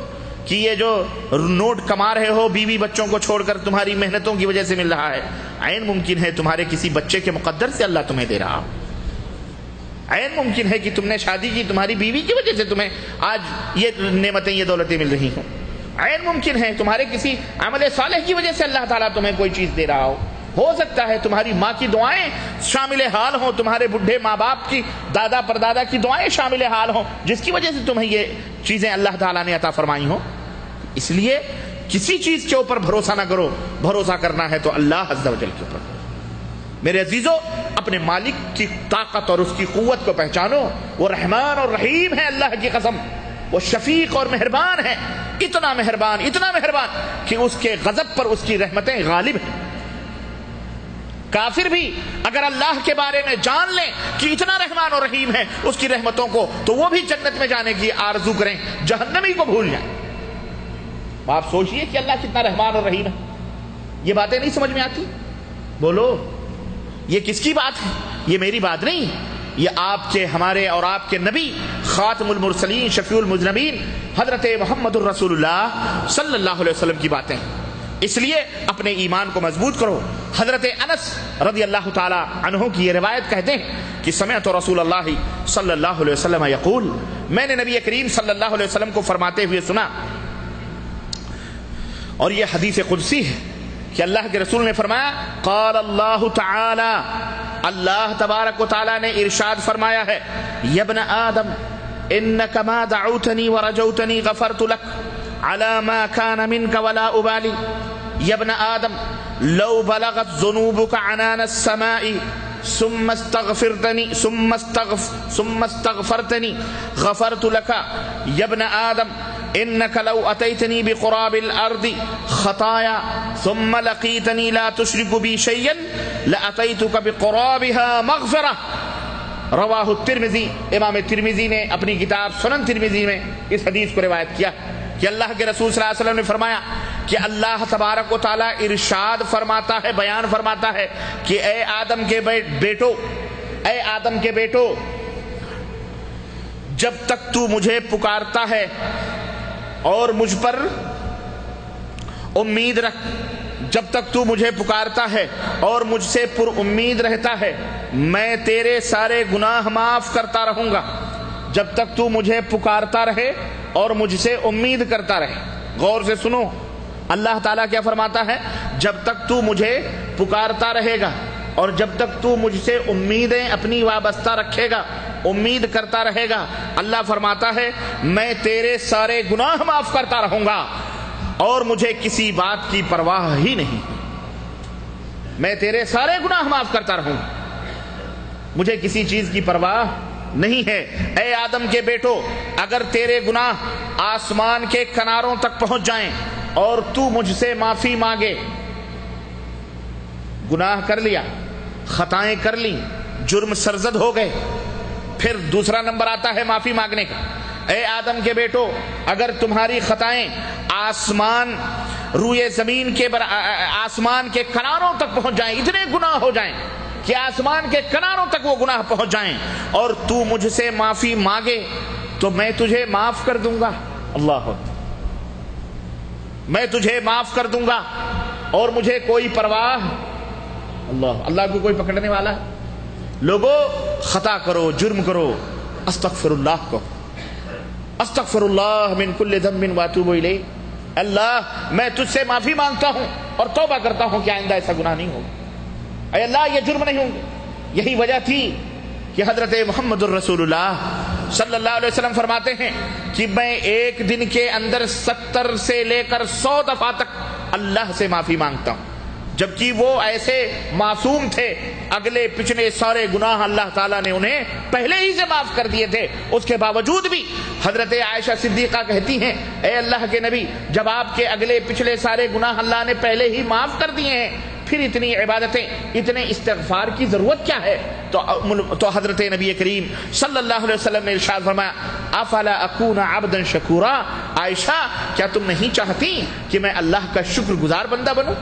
کہ یہ جو نوٹ کما رہے ہو بیوی بچوں کو چھوڑ کر تمہاری محنتوں کی وجہ سے مل رہا ہے، عین ممکن ہے تمہارے کسی بچے کے مقدر سے اللہ تمہیں دے رہا ہو۔ عین ممکن ہے کہ تم نے شادی کی تمہاری بیوی کی وجہ سے تمہیں آج یہ نعمتیں یہ دولتیں مل رہی ہوں۔ عین ممکن ہے تمہارے کسی عمل صالح کی وجہ سے اللہ تعالیٰ تمہیں کوئی چیز دے رہا ہو سکتا ہے تمہاری ماں کی دعائیں شامل حال ہوں، تمہارے بڈھے ماں باپ کی، دادا پردادا کی دعائیں شامل حال ہوں، جس کی وجہ سے تمہیں یہ چیزیں اللہ تعالیٰ نے عطا فرمائی ہوں۔ اس لیے کسی چیز کے اوپر بھروسہ نہ کرو، بھروسہ کرنا ہے تو اللہ عز و جل کے اوپر۔ میرے عزیزو، اپنے مالک کی طاقت اور اس کی قوت کو پہچانو۔ وہ رحمان اور رحیم ہے، اللہ کی قسم وہ شفیق اور مہربان ہے، اتنا مہربان کہ اس کے غضب پر اس کی رحمتیں غالب ہیں۔ کافر بھی اگر اللہ کے بارے میں جان لیں کہ اتنا رحمان اور رحیم ہے اس کی رحمتوں کو، تو وہ بھی جنت میں جانے کی آرزو کریں، جہنمی کو بھول جائیں۔ آپ سوچئے کہ اللہ کتنا رحمان اور رحیم ہے، یہ باتیں نہیں سمجھ میں آتی؟ بولو، یہ کس کی بات ہے؟ یہ میری بات نہیں، یہ آپ کے، ہمارے اور آپ کے نبی خاتم المرسلین شفیع المذنبین حضرت محمد الرسول اللہ صلی اللہ علیہ وسلم کی باتیں۔ اس لیے اپنے ایمان کو مضبوط کرو۔ حضرت انس رضی اللہ تعالی عنہ کی یہ روایت کہتے ہیں کہ سمعت رسول اللہ صلی اللہ علیہ وسلم یقول، میں نے نبی کریم صلی اللہ علیہ وسلم کو فرماتے ہوئے سنا، اور یہ حدیث قدسی ہے کہ اللہ کے رسول نے فرمایا، قال اللہ تعالی، اللہ تبارک و تعالی نے ارشاد فرمایا ہے، یا ابن آدم انک ما دعوتنی ورجوتنی غفرت لک على ما كان منك ولا أبالي يا ابن آدم لو بلغت ذنوبك عنان السماء ثم استغفرتني غفرت لك يا ابن آدم إنك لو أتيتني بقراب الأرض خطايا ثم لقيتني لا تشرك بي شيئا لأتيتك بقرابها مغفرة۔ رواہ الترمذی، امام ترمذی نے اپنی کتاب سنن ترمذی میں اس حدیث کو روایت کیا کہ اللہ کے رسول صلی اللہ علیہ وسلم نے فرمایا کہ اللہ تبارک و تعالی ارشاد فرماتا ہے، بیان فرماتا ہے کہ اے آدم کے بیٹو، اے آدم کے بیٹو، جب تک تو مجھے پکارتا ہے اور مجھ پر امید رکھ، جب تک تو مجھے پکارتا ہے اور مجھ سے پر امید رہتا ہے، میں تیرے سارے گناہ معاف کرتا رہوں گا۔ جب تک تو مجھے پکارتا رہے اور مجھ سے امید کرتا رہے۔ غور سے سنو، اللہ تعالیٰ کیا فرماتا ہے؟ جب تک تو مجھے پکارتا رہے گا اور جب تک تو مجھ سے امیدیں اپنی وابستہ رکھے گا، امید کرتا رہے گا، اللہ فرماتا ہے میں تیرے سارے گناہ معاف کرتا رہوں گا اور مجھے کسی بات کی پرواہ ہی نہیں۔ میں تیرے سارے گناہ معاف کرتا رہوں گا، مجھے کسی چیز کی پرواہ نہیں ہے۔ اے آدم کے بیٹو، اگر تیرے گناہ آسمان کے کناروں تک پہنچ جائیں اور تو مجھ سے معافی مانگے، گناہ کر لیا، خطائیں کر لیں، جرم سرزد ہو گئے، پھر دوسرا نمبر آتا ہے معافی مانگنے کا۔ اے آدم کے بیٹو، اگر تمہاری خطائیں آسمان روئے زمین کے آسمان کے کناروں تک پہنچ جائیں، اتنے گناہ ہو جائیں کہ آسمان کے کناروں تک وہ گناہ پہنچ جائیں اور تو مجھ سے معافی مانگے تو میں تجھے معاف کر دوں گا۔ اللہ اکبر، میں تجھے معاف کر دوں گا اور مجھے کوئی پرواہ، اللہ کو کوئی پکڑنے والا ہے؟ لوگوں، خطا کرو، جرم کرو، استغفر اللہ کو، استغفر اللہ من کل ذنب واتوب الیہ، اللہ میں تجھ سے معافی مانگتا ہوں اور توبہ کرتا ہوں کہ آئندہ ایسا گناہ نہیں ہوگا، اے اللہ یہ جرم نہیں ہوں گے۔ یہی وجہ تھی کہ حضرت محمد الرسول اللہ صلی اللہ علیہ وسلم فرماتے ہیں کہ میں ایک دن کے اندر 70 سے لے کر 100 دفعہ تک اللہ سے معافی مانگتا ہوں، جبکہ وہ ایسے معصوم تھے، اگلے پچھلے سارے گناہ اللہ تعالیٰ نے انہیں پہلے ہی سے معاف کر دیے تھے۔ اس کے باوجود بھی حضرت عائشہ صدیقہ کہتی ہیں، اے اللہ کے نبی، جب آپ کے اگلے پچھلے سارے گناہ اللہ نے پہلے ہی معاف کر دیے ہیں، پھر اتنی عبادتیں، اتنے استغفار کی ضرورت کیا ہے؟ تو حضرت نبی کریم صلی اللہ علیہ وسلم نے ارشاد فرمایا، افلا اکون عبدا شکورا، عائشہ کیا تم نہیں چاہتی کہ میں اللہ کا شکر گزار بندہ بنوں؟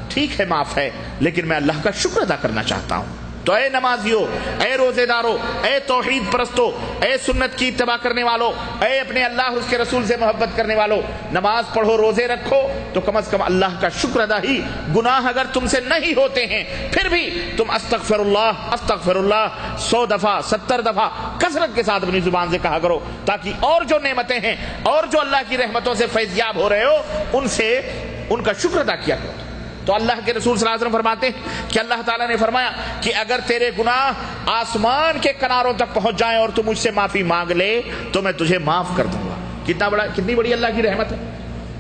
ٹھیک ہے معاف ہے، لیکن میں اللہ کا شکر ادا کرنا چاہتا ہوں۔ تو اے نمازیوں، اے روزے داروں، اے توحید پرستوں، اے سنت کی اتباع کرنے والوں، اے اپنے اللہ اور اس کے رسول سے محبت کرنے والوں، نماز پڑھو، روزے رکھو، تو کم از کم اللہ کا شکر ادا ہی۔ گناہ اگر تم سے نہیں ہوتے ہیں پھر بھی تم استغفر اللہ 100 دفعہ 70 دفعہ کثرت کے ساتھ اپنی زبان سے کہا کرو، تاکہ اور جو نعمتیں ہیں اور جو اللہ کی رحمتوں سے فیضیاب ہو رہے ہو ان کا شکر ادا کیا کرو۔ تو اللہ کے رسول صلی اللہ علیہ وسلم فرماتے ہیں کہ اللہ تعالیٰ نے فرمایا کہ اگر تیرے گناہ آسمان کے کناروں تک پہنچ جائیں اور تو مجھ سے معافی مانگ لے تو میں تجھے معاف کر دوں گا۔ کتنی بڑی اللہ کی رحمت ہے،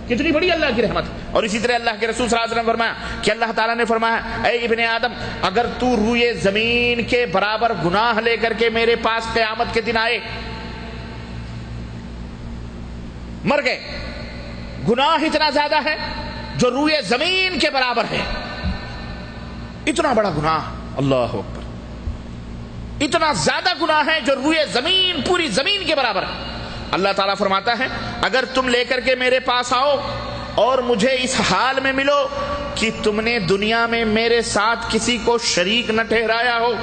کتنی بڑی اللہ کی رحمت ہے۔ اور اسی طرح اللہ کے رسول صلی اللہ علیہ وسلم فرمایا کہ اللہ تعالیٰ نے فرمایا اے ابن آدم، اگر تو روئے زمین کے برابر گناہ لے کر کے میرے پاس قیامت کے دن آئے، مر گئے، گناہ اتنا زیادہ ہے جو روئے زمین کے برابر ہے، اتنا بڑا گناہ، اللہ اکبر، اتنا زیادہ گناہ ہے جو روئے زمین، پوری زمین کے برابر ہے۔ اللہ تعالیٰ فرماتا ہے اگر تم لے کر کے میرے پاس آؤ اور مجھے اس حال میں ملو کہ تم نے دنیا میں میرے ساتھ کسی کو شریک نہ ٹھہرایا ہو،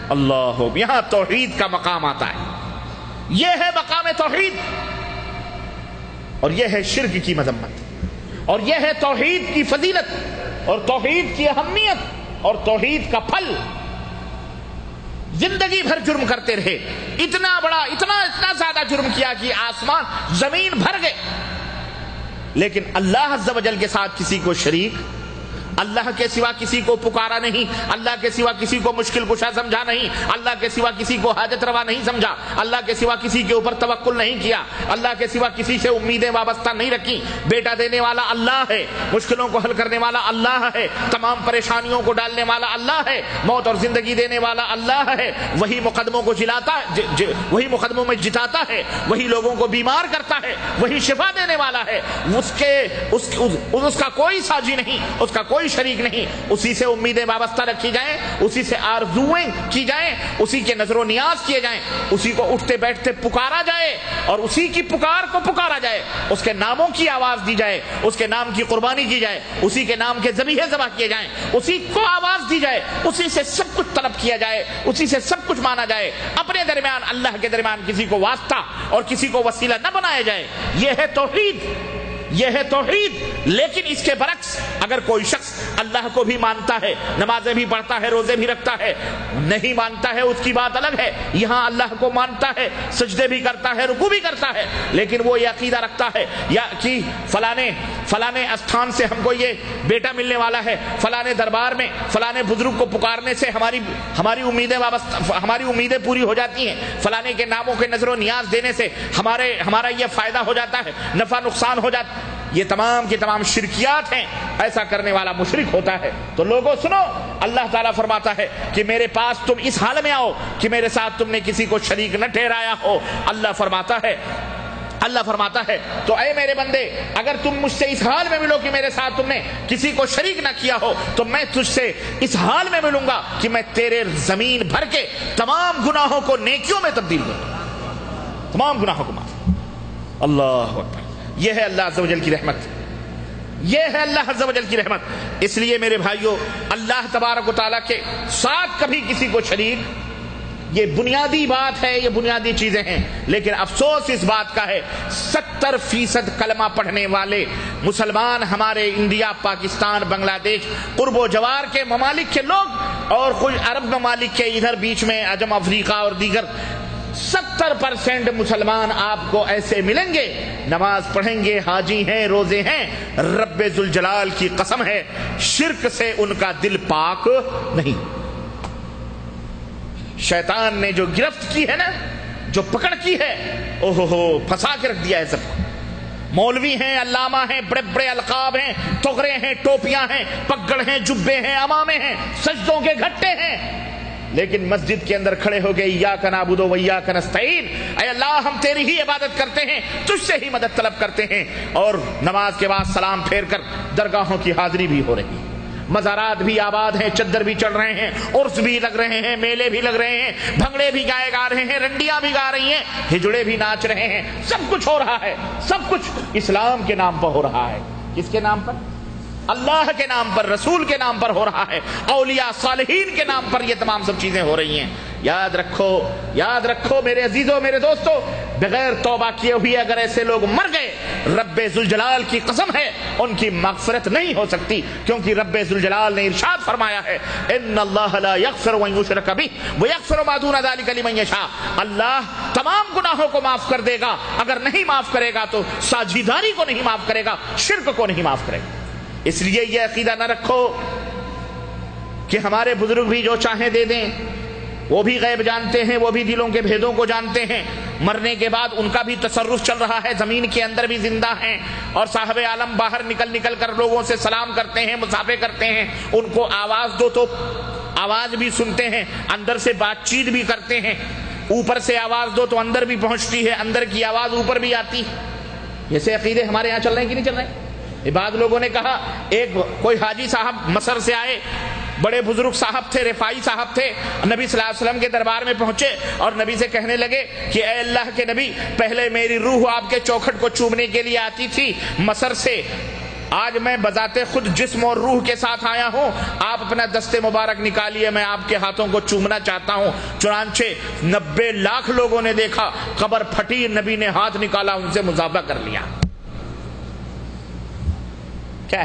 اللہ، یہاں توحید کا مقام آتا ہے، یہ ہے مقام توحید، اور یہ ہے شرک کی مذمت، اور یہ ہے توحید کی فضیلت اور توحید کی اہمیت اور توحید کا پھل۔ زندگی بھر جرم کرتے رہے، اتنا بڑا اتنا زیادہ جرم کیا کہ آسمان زمین بھر گئے، لیکن اللہ عز و جل کے ساتھ کسی کو شریک، اللہ کے سوا کسی کو پکارا نہیں، اللہ کے سوا کسی کو مشکل کشا سمجھا نہیں، اللہ کے سوا کسی کو حاجت روا نہیں سمجھا، اللہ کے سوا کسی کے اوپر توکل نہیں کیا، اللہ کے سوا کسی سے امیدیں وابستہ نہیں رکھی۔ بیٹا دینے والا اللہ ہے، مشکلوں کو حل کرنے والا اللہ ہے، تمام پریشانیوں کو ڈالنے والا اللہ ہے، موت اور زندگی دینے والا اللہ ہے، وہی مقدموں کو وہی مقدموں میں جتاتا ہے، وہی لوگوں کو بیمار کرتا ہے، وہی شفا دینے والا ہے، اس کا کوئی ساجی نہیں، اس کا کوئی شریک نہیں، اسی سے امیدیں وابستہ رکھی جائیں، اسی سے آرزویں کی جائیں، اسی کے نظر و نیاز کیے جائیں، اسی کو اٹھتے بیٹھتے پکارا جائے اور اسی کی پکار کو پکارا جائے، اس کے ناموں کی آواز دی جائے، اس کے نام کی قربانی کی جائے، اسی کے نام کے ذبیحے ذبح کیے جائیں، اسی کو آواز دی جائے، اسی سے سب کچھ طلب کیا جائے، اسی سے سب کچھ مانا جائے، اپنے درمیان اللہ کے درمیان کسی کو واسطہ اور کسی کو وسیلہ نہ بنایا جائے۔ یہ ہے توحید، یہ ہے توحید۔ لیکن اس کے برعکس اگر کوئی شخص اللہ کو بھی مانتا ہے، نمازیں بھی پڑھتا ہے، روزے بھی رکھتا ہے، نہیں مانتا ہے اس کی بات الگ ہے، یہاں اللہ کو مانتا ہے، سجدے بھی کرتا ہے، رکوع بھی کرتا ہے، لیکن وہ یہ عقیدہ رکھتا ہے یا کہ فلانے استھان سے ہم کو یہ بیٹا ملنے والا ہے، فلانے دربار میں فلانے بزرگ کو پکارنے سے ہماری امیدیں پوری ہو جاتی ہیں، فلانے کے ناموں کے نظر و نیاز دینے سے ہمارا یہ فائدہ ہو جاتا ہے، نفع نقصان ہو جاتا ہے، یہ تمام کی تمام شرکیات ہیں۔ ایسا کرنے والا مشرک ہوتا ہے۔ تو لوگوں سنو، اللہ تعالیٰ فرماتا ہے کہ میرے پاس تم اس حال میں آؤ کہ میرے ساتھ تم نے کسی کو شریک نہ ٹھہرایا ہو۔ اللہ فرماتا ہے تو اے میرے بندے، اگر تم مجھ سے اس حال میں ملو کہ میرے ساتھ تم نے کسی کو شریک نہ کیا ہو تو میں تجھ سے اس حال میں ملوں گا کہ میں تیرے زمین بھر کے تمام گناہوں کو نیکیوں میں تبدیل کروں گا، تمام گناہوں کو معاف۔ اللہ اکبر، یہ ہے اللہ عز و جل کی رحمت، یہ ہے اللہ عز و جل کی رحمت۔ اس لیے میرے بھائیوں، اللہ تبارک و تعالیٰ کے ساتھ کبھی کسی کو شریک، یہ بنیادی بات ہے، یہ بنیادی چیزیں ہیں، لیکن افسوس اس بات کا ہے 70% کلمہ پڑھنے والے مسلمان ہمارے انڈیا، پاکستان، بنگلہ دیش، قرب و جوار کے ممالک کے لوگ اور کچھ عرب ممالک کے ادھر بیچ میں عجم افریقہ اور دیگر 70% مسلمان آپ کو ایسے ملیں گے، نماز پڑھیں گے، حاجی ہیں، روزے ہیں، رب ذوالجلال کی قسم ہے شرک سے ان کا دل پاک نہیں۔ شیطان نے جو گرفت کی ہے نا، جو پکڑ کی ہے، پھنسا کے رکھ دیا ہے سب کو۔ مولوی ہیں، علامہ ہیں، بڑے بڑے القاب ہیں، تغرے ہیں، ٹوپیاں ہیں، پگڑ ہیں، جبے ہیں، امامے ہیں، سجدوں کے گھٹے ہیں، لیکن مسجد کے اندر کھڑے ہو گئے ایاک نعبد و ایاک نستعین، اے اللہ ہم تیری ہی عبادت کرتے ہیں، تجھ سے ہی مدد طلب کرتے ہیں، اور نماز کے بعد سلام پھیر کر درگاہوں کی حاضری بھی ہو رہی ہے، مزارات بھی آباد ہیں، چدر بھی چڑھ رہے ہیں، عرس بھی لگ رہے ہیں، میلے بھی لگ رہے ہیں، بھنگڑے بھی گائے گا رہے ہیں، رنڈیاں بھی گا رہی ہیں، ہجڑے بھی ناچ رہے ہیں، سب کچھ ہو رہا ہے، سب کچھ اسلام کے نام پر ہو رہا ہے۔ کس کے نام پر؟ اللہ کے نام پر، رسول کے نام پر ہو رہا ہے، اولیاء صالحین کے نام پر یہ تمام سب چیزیں ہو رہی ہیں۔ یاد رکھو میرے عزیزوں، میرے دوستو، بغیر توبہ کیے ہوئے اگر ایسے لوگ مر گئے، رب ذوالجلال کی قسم ہے ان کی مغفرت نہیں ہو سکتی، کیونکہ رب ذوالجلال نے ارشاد فرمایا ہے ان اللہ لا یغفر ان یشرک بہ ویغفر ما دون ذلک لمن یشاء، اللہ تمام گناہوں کو معاف کر دے گا، اگر نہیں معاف کرے گا تو ساجیداری کو نہیں معاف کرے گا، شرک کو نہیں معاف کرے گا۔ اس لیے یہ عقیدہ نہ رکھو کہ ہمارے بزرگ بھی جو چاہیں دے دیں، وہ بھی غیب جانتے ہیں، وہ بھی دلوں کے بھیدوں کو جانتے ہیں، مرنے کے بعد ان کا بھی تصرف چل رہا ہے، زمین کے اندر بھی زندہ ہیں، اور صاحب عالم باہر نکل کر لوگوں سے سلام کرتے ہیں، مصافحے کرتے ہیں، ان کو آواز دو تو آواز بھی سنتے ہیں، اندر سے بات چیت بھی کرتے ہیں، اوپر سے آواز دو تو اندر بھی پہنچتی ہے، اندر کی آواز اوپر بھی آتی ہے۔ ایسے عقیدے ہمارے یہاں چل رہے ہیں کہ نہیں چل رہے ہیں؟ بعض لوگوں نے کہا، کوئی حاجی صاحب مصر سے آئے، بڑے بزرگ صاحب تھے، رفاعی صاحب تھے، نبی صلی اللہ علیہ وسلم کے دربار میں پہنچے اور نبی سے کہنے لگے کہ اے اللہ کے نبی، پہلے میری روح آپ کے چوکھٹ کو چومنے کے لیے آتی تھی مصر سے، آج میں بذات خود جسم اور روح کے ساتھ آیا ہوں، آپ اپنا دست مبارک نکالیے، میں آپ کے ہاتھوں کو چومنا چاہتا ہوں۔ چنانچہ 90 لاکھ لوگوں نے دیکھا، قبر پھٹی، نبی نے ہاتھ نکالا، ان سے مصافحہ کر لیا۔ کیا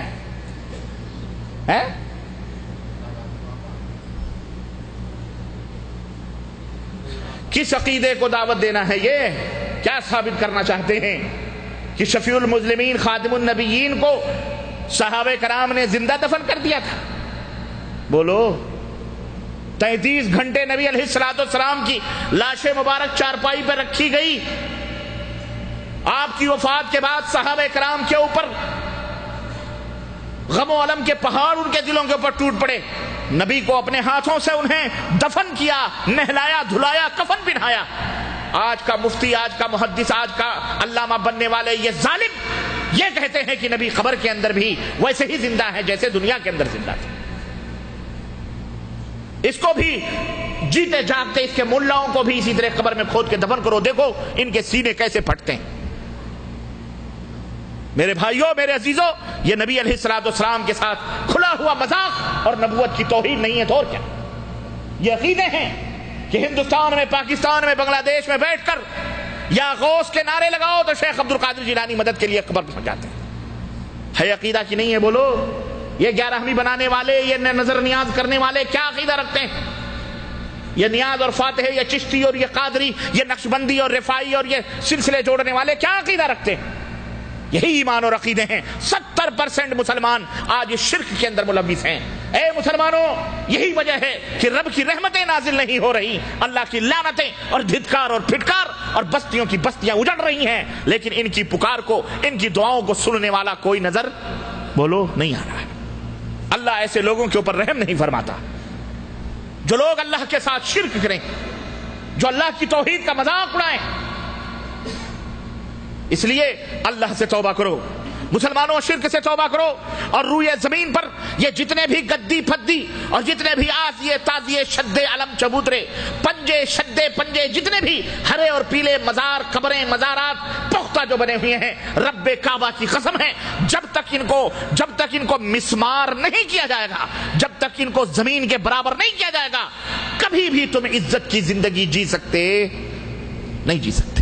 ہے؟ کس عقیدے کو دعوت دینا ہے؟ یہ کیا ثابت کرنا چاہتے ہیں کہ شفیع المسلمین خاتم النبیین کو صحابہ کرام نے زندہ دفن کر دیا تھا؟ بولو، 33 گھنٹے نبی علیہ الصلوۃ والسلام کی لاش مبارک چارپائی پر رکھی گئی، آپ کی وفات کے بعد صحابہ کرام کے اوپر غم و علم کے پہاڑ ان کے دلوں کے اوپر ٹوٹ پڑے، نبی کو اپنے ہاتھوں سے انہیں دفن کیا، نہلایا، دھلایا، کفن پہنایا۔ آج کا مفتی، آج کا محدث، آج کا علامہ بننے والے یہ ظالم یہ کہتے ہیں کہ نبی قبر کے اندر بھی ویسے ہی زندہ ہے جیسے دنیا کے اندر زندہ تھے۔ اس کو بھی جیتے جاگتے، اس کے ملاؤں کو بھی اسی طرح قبر میں کھود کے دفن کرو، دیکھو ان کے سینے کیسے پھٹتے ہیں۔ میرے بھائیوں، میرے عزیزوں، یہ نبی علیہ الصلوۃ والسلام کے ساتھ کھلا ہوا مذاق اور نبوت کی توہین نہیں ہے تو اور کیا؟ یہ عقیدے ہیں کہ ہندوستان میں، پاکستان میں، بنگلہ دیش میں بیٹھ کر یا غوث کے نعرے لگاؤ تو شیخ عبد القادر جیلانی مدد کے لیے قبر پہنچ جاتے ہیں۔ ہے عقیدہ کی نہیں ہے؟ بولو، یہ 11ویں بنانے والے، یہ نظر نیاز کرنے والے کیا عقیدہ رکھتے ہیں؟ یہ نیاز اور فاتح، یہ چشتی اور یہ قادری، یہ نقشبندی اور رفاعی اور یہ سلسلے جوڑنے والے کیا عقیدہ رکھتے ہیں؟ یہی ایمان اور عقیدے ہیں۔ 70% مسلمان آج اس شرک کے اندر ملوث ہیں۔ اے مسلمانوں، یہی وجہ ہے کہ رب کی رحمتیں نازل نہیں ہو رہی، اللہ کی لعنتیں اور دھتکار اور پھٹکار اور بستیوں کی بستیاں اجڑ رہی ہیں، لیکن ان کی پکار کو، ان کی دعاؤں کو سننے والا کوئی نظر، بولو، نہیں آ رہا ہے۔ اللہ ایسے لوگوں کے اوپر رحم نہیں فرماتا جو لوگ اللہ کے ساتھ شرک کریں، جو اللہ کی توحید کا مذاق اڑائیں۔ اس لیے اللہ سے توبہ کرو، مسلمانوں، شرک سے توبہ کرو، اور روئے زمین پر یہ جتنے بھی گدی پھدی اور جتنے بھی آزیے تازیے شدے علم چبوترے پنجے شدے پنجے جتنے بھی ہرے اور پیلے مزار، قبریں، مزارات پختہ جو بنے ہوئے ہیں، رب کعبہ کی قسم ہے، جب تک ان کو مسمار نہیں کیا جائے گا، جب تک ان کو زمین کے برابر نہیں کیا جائے گا، کبھی بھی تم عزت کی زندگی جی سکتے نہیں، جی سکتے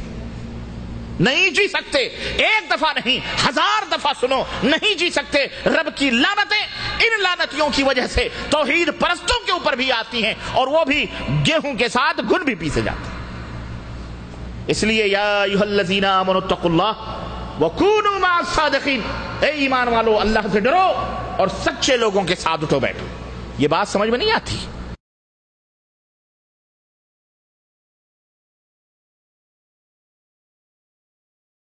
نہیں، جی سکتے۔ ایک دفعہ نہیں، 1000 دفعہ سنو، نہیں جی سکتے۔ رب کی لعنتیں ان لعنتیوں کی وجہ سے توحید پرستوں کے اوپر بھی آتی ہیں، اور وہ بھی گیہوں کے ساتھ گن بھی پیسے جاتے ہیں۔ اس لیے یا ایھا الذین آمنوا اتقوا اللہ وکونوا مع الصادقین، اے ایمان والو، اللہ سے ڈرو اور سچے لوگوں کے ساتھ اٹھو بیٹھو۔ یہ بات سمجھ میں نہیں آتی؟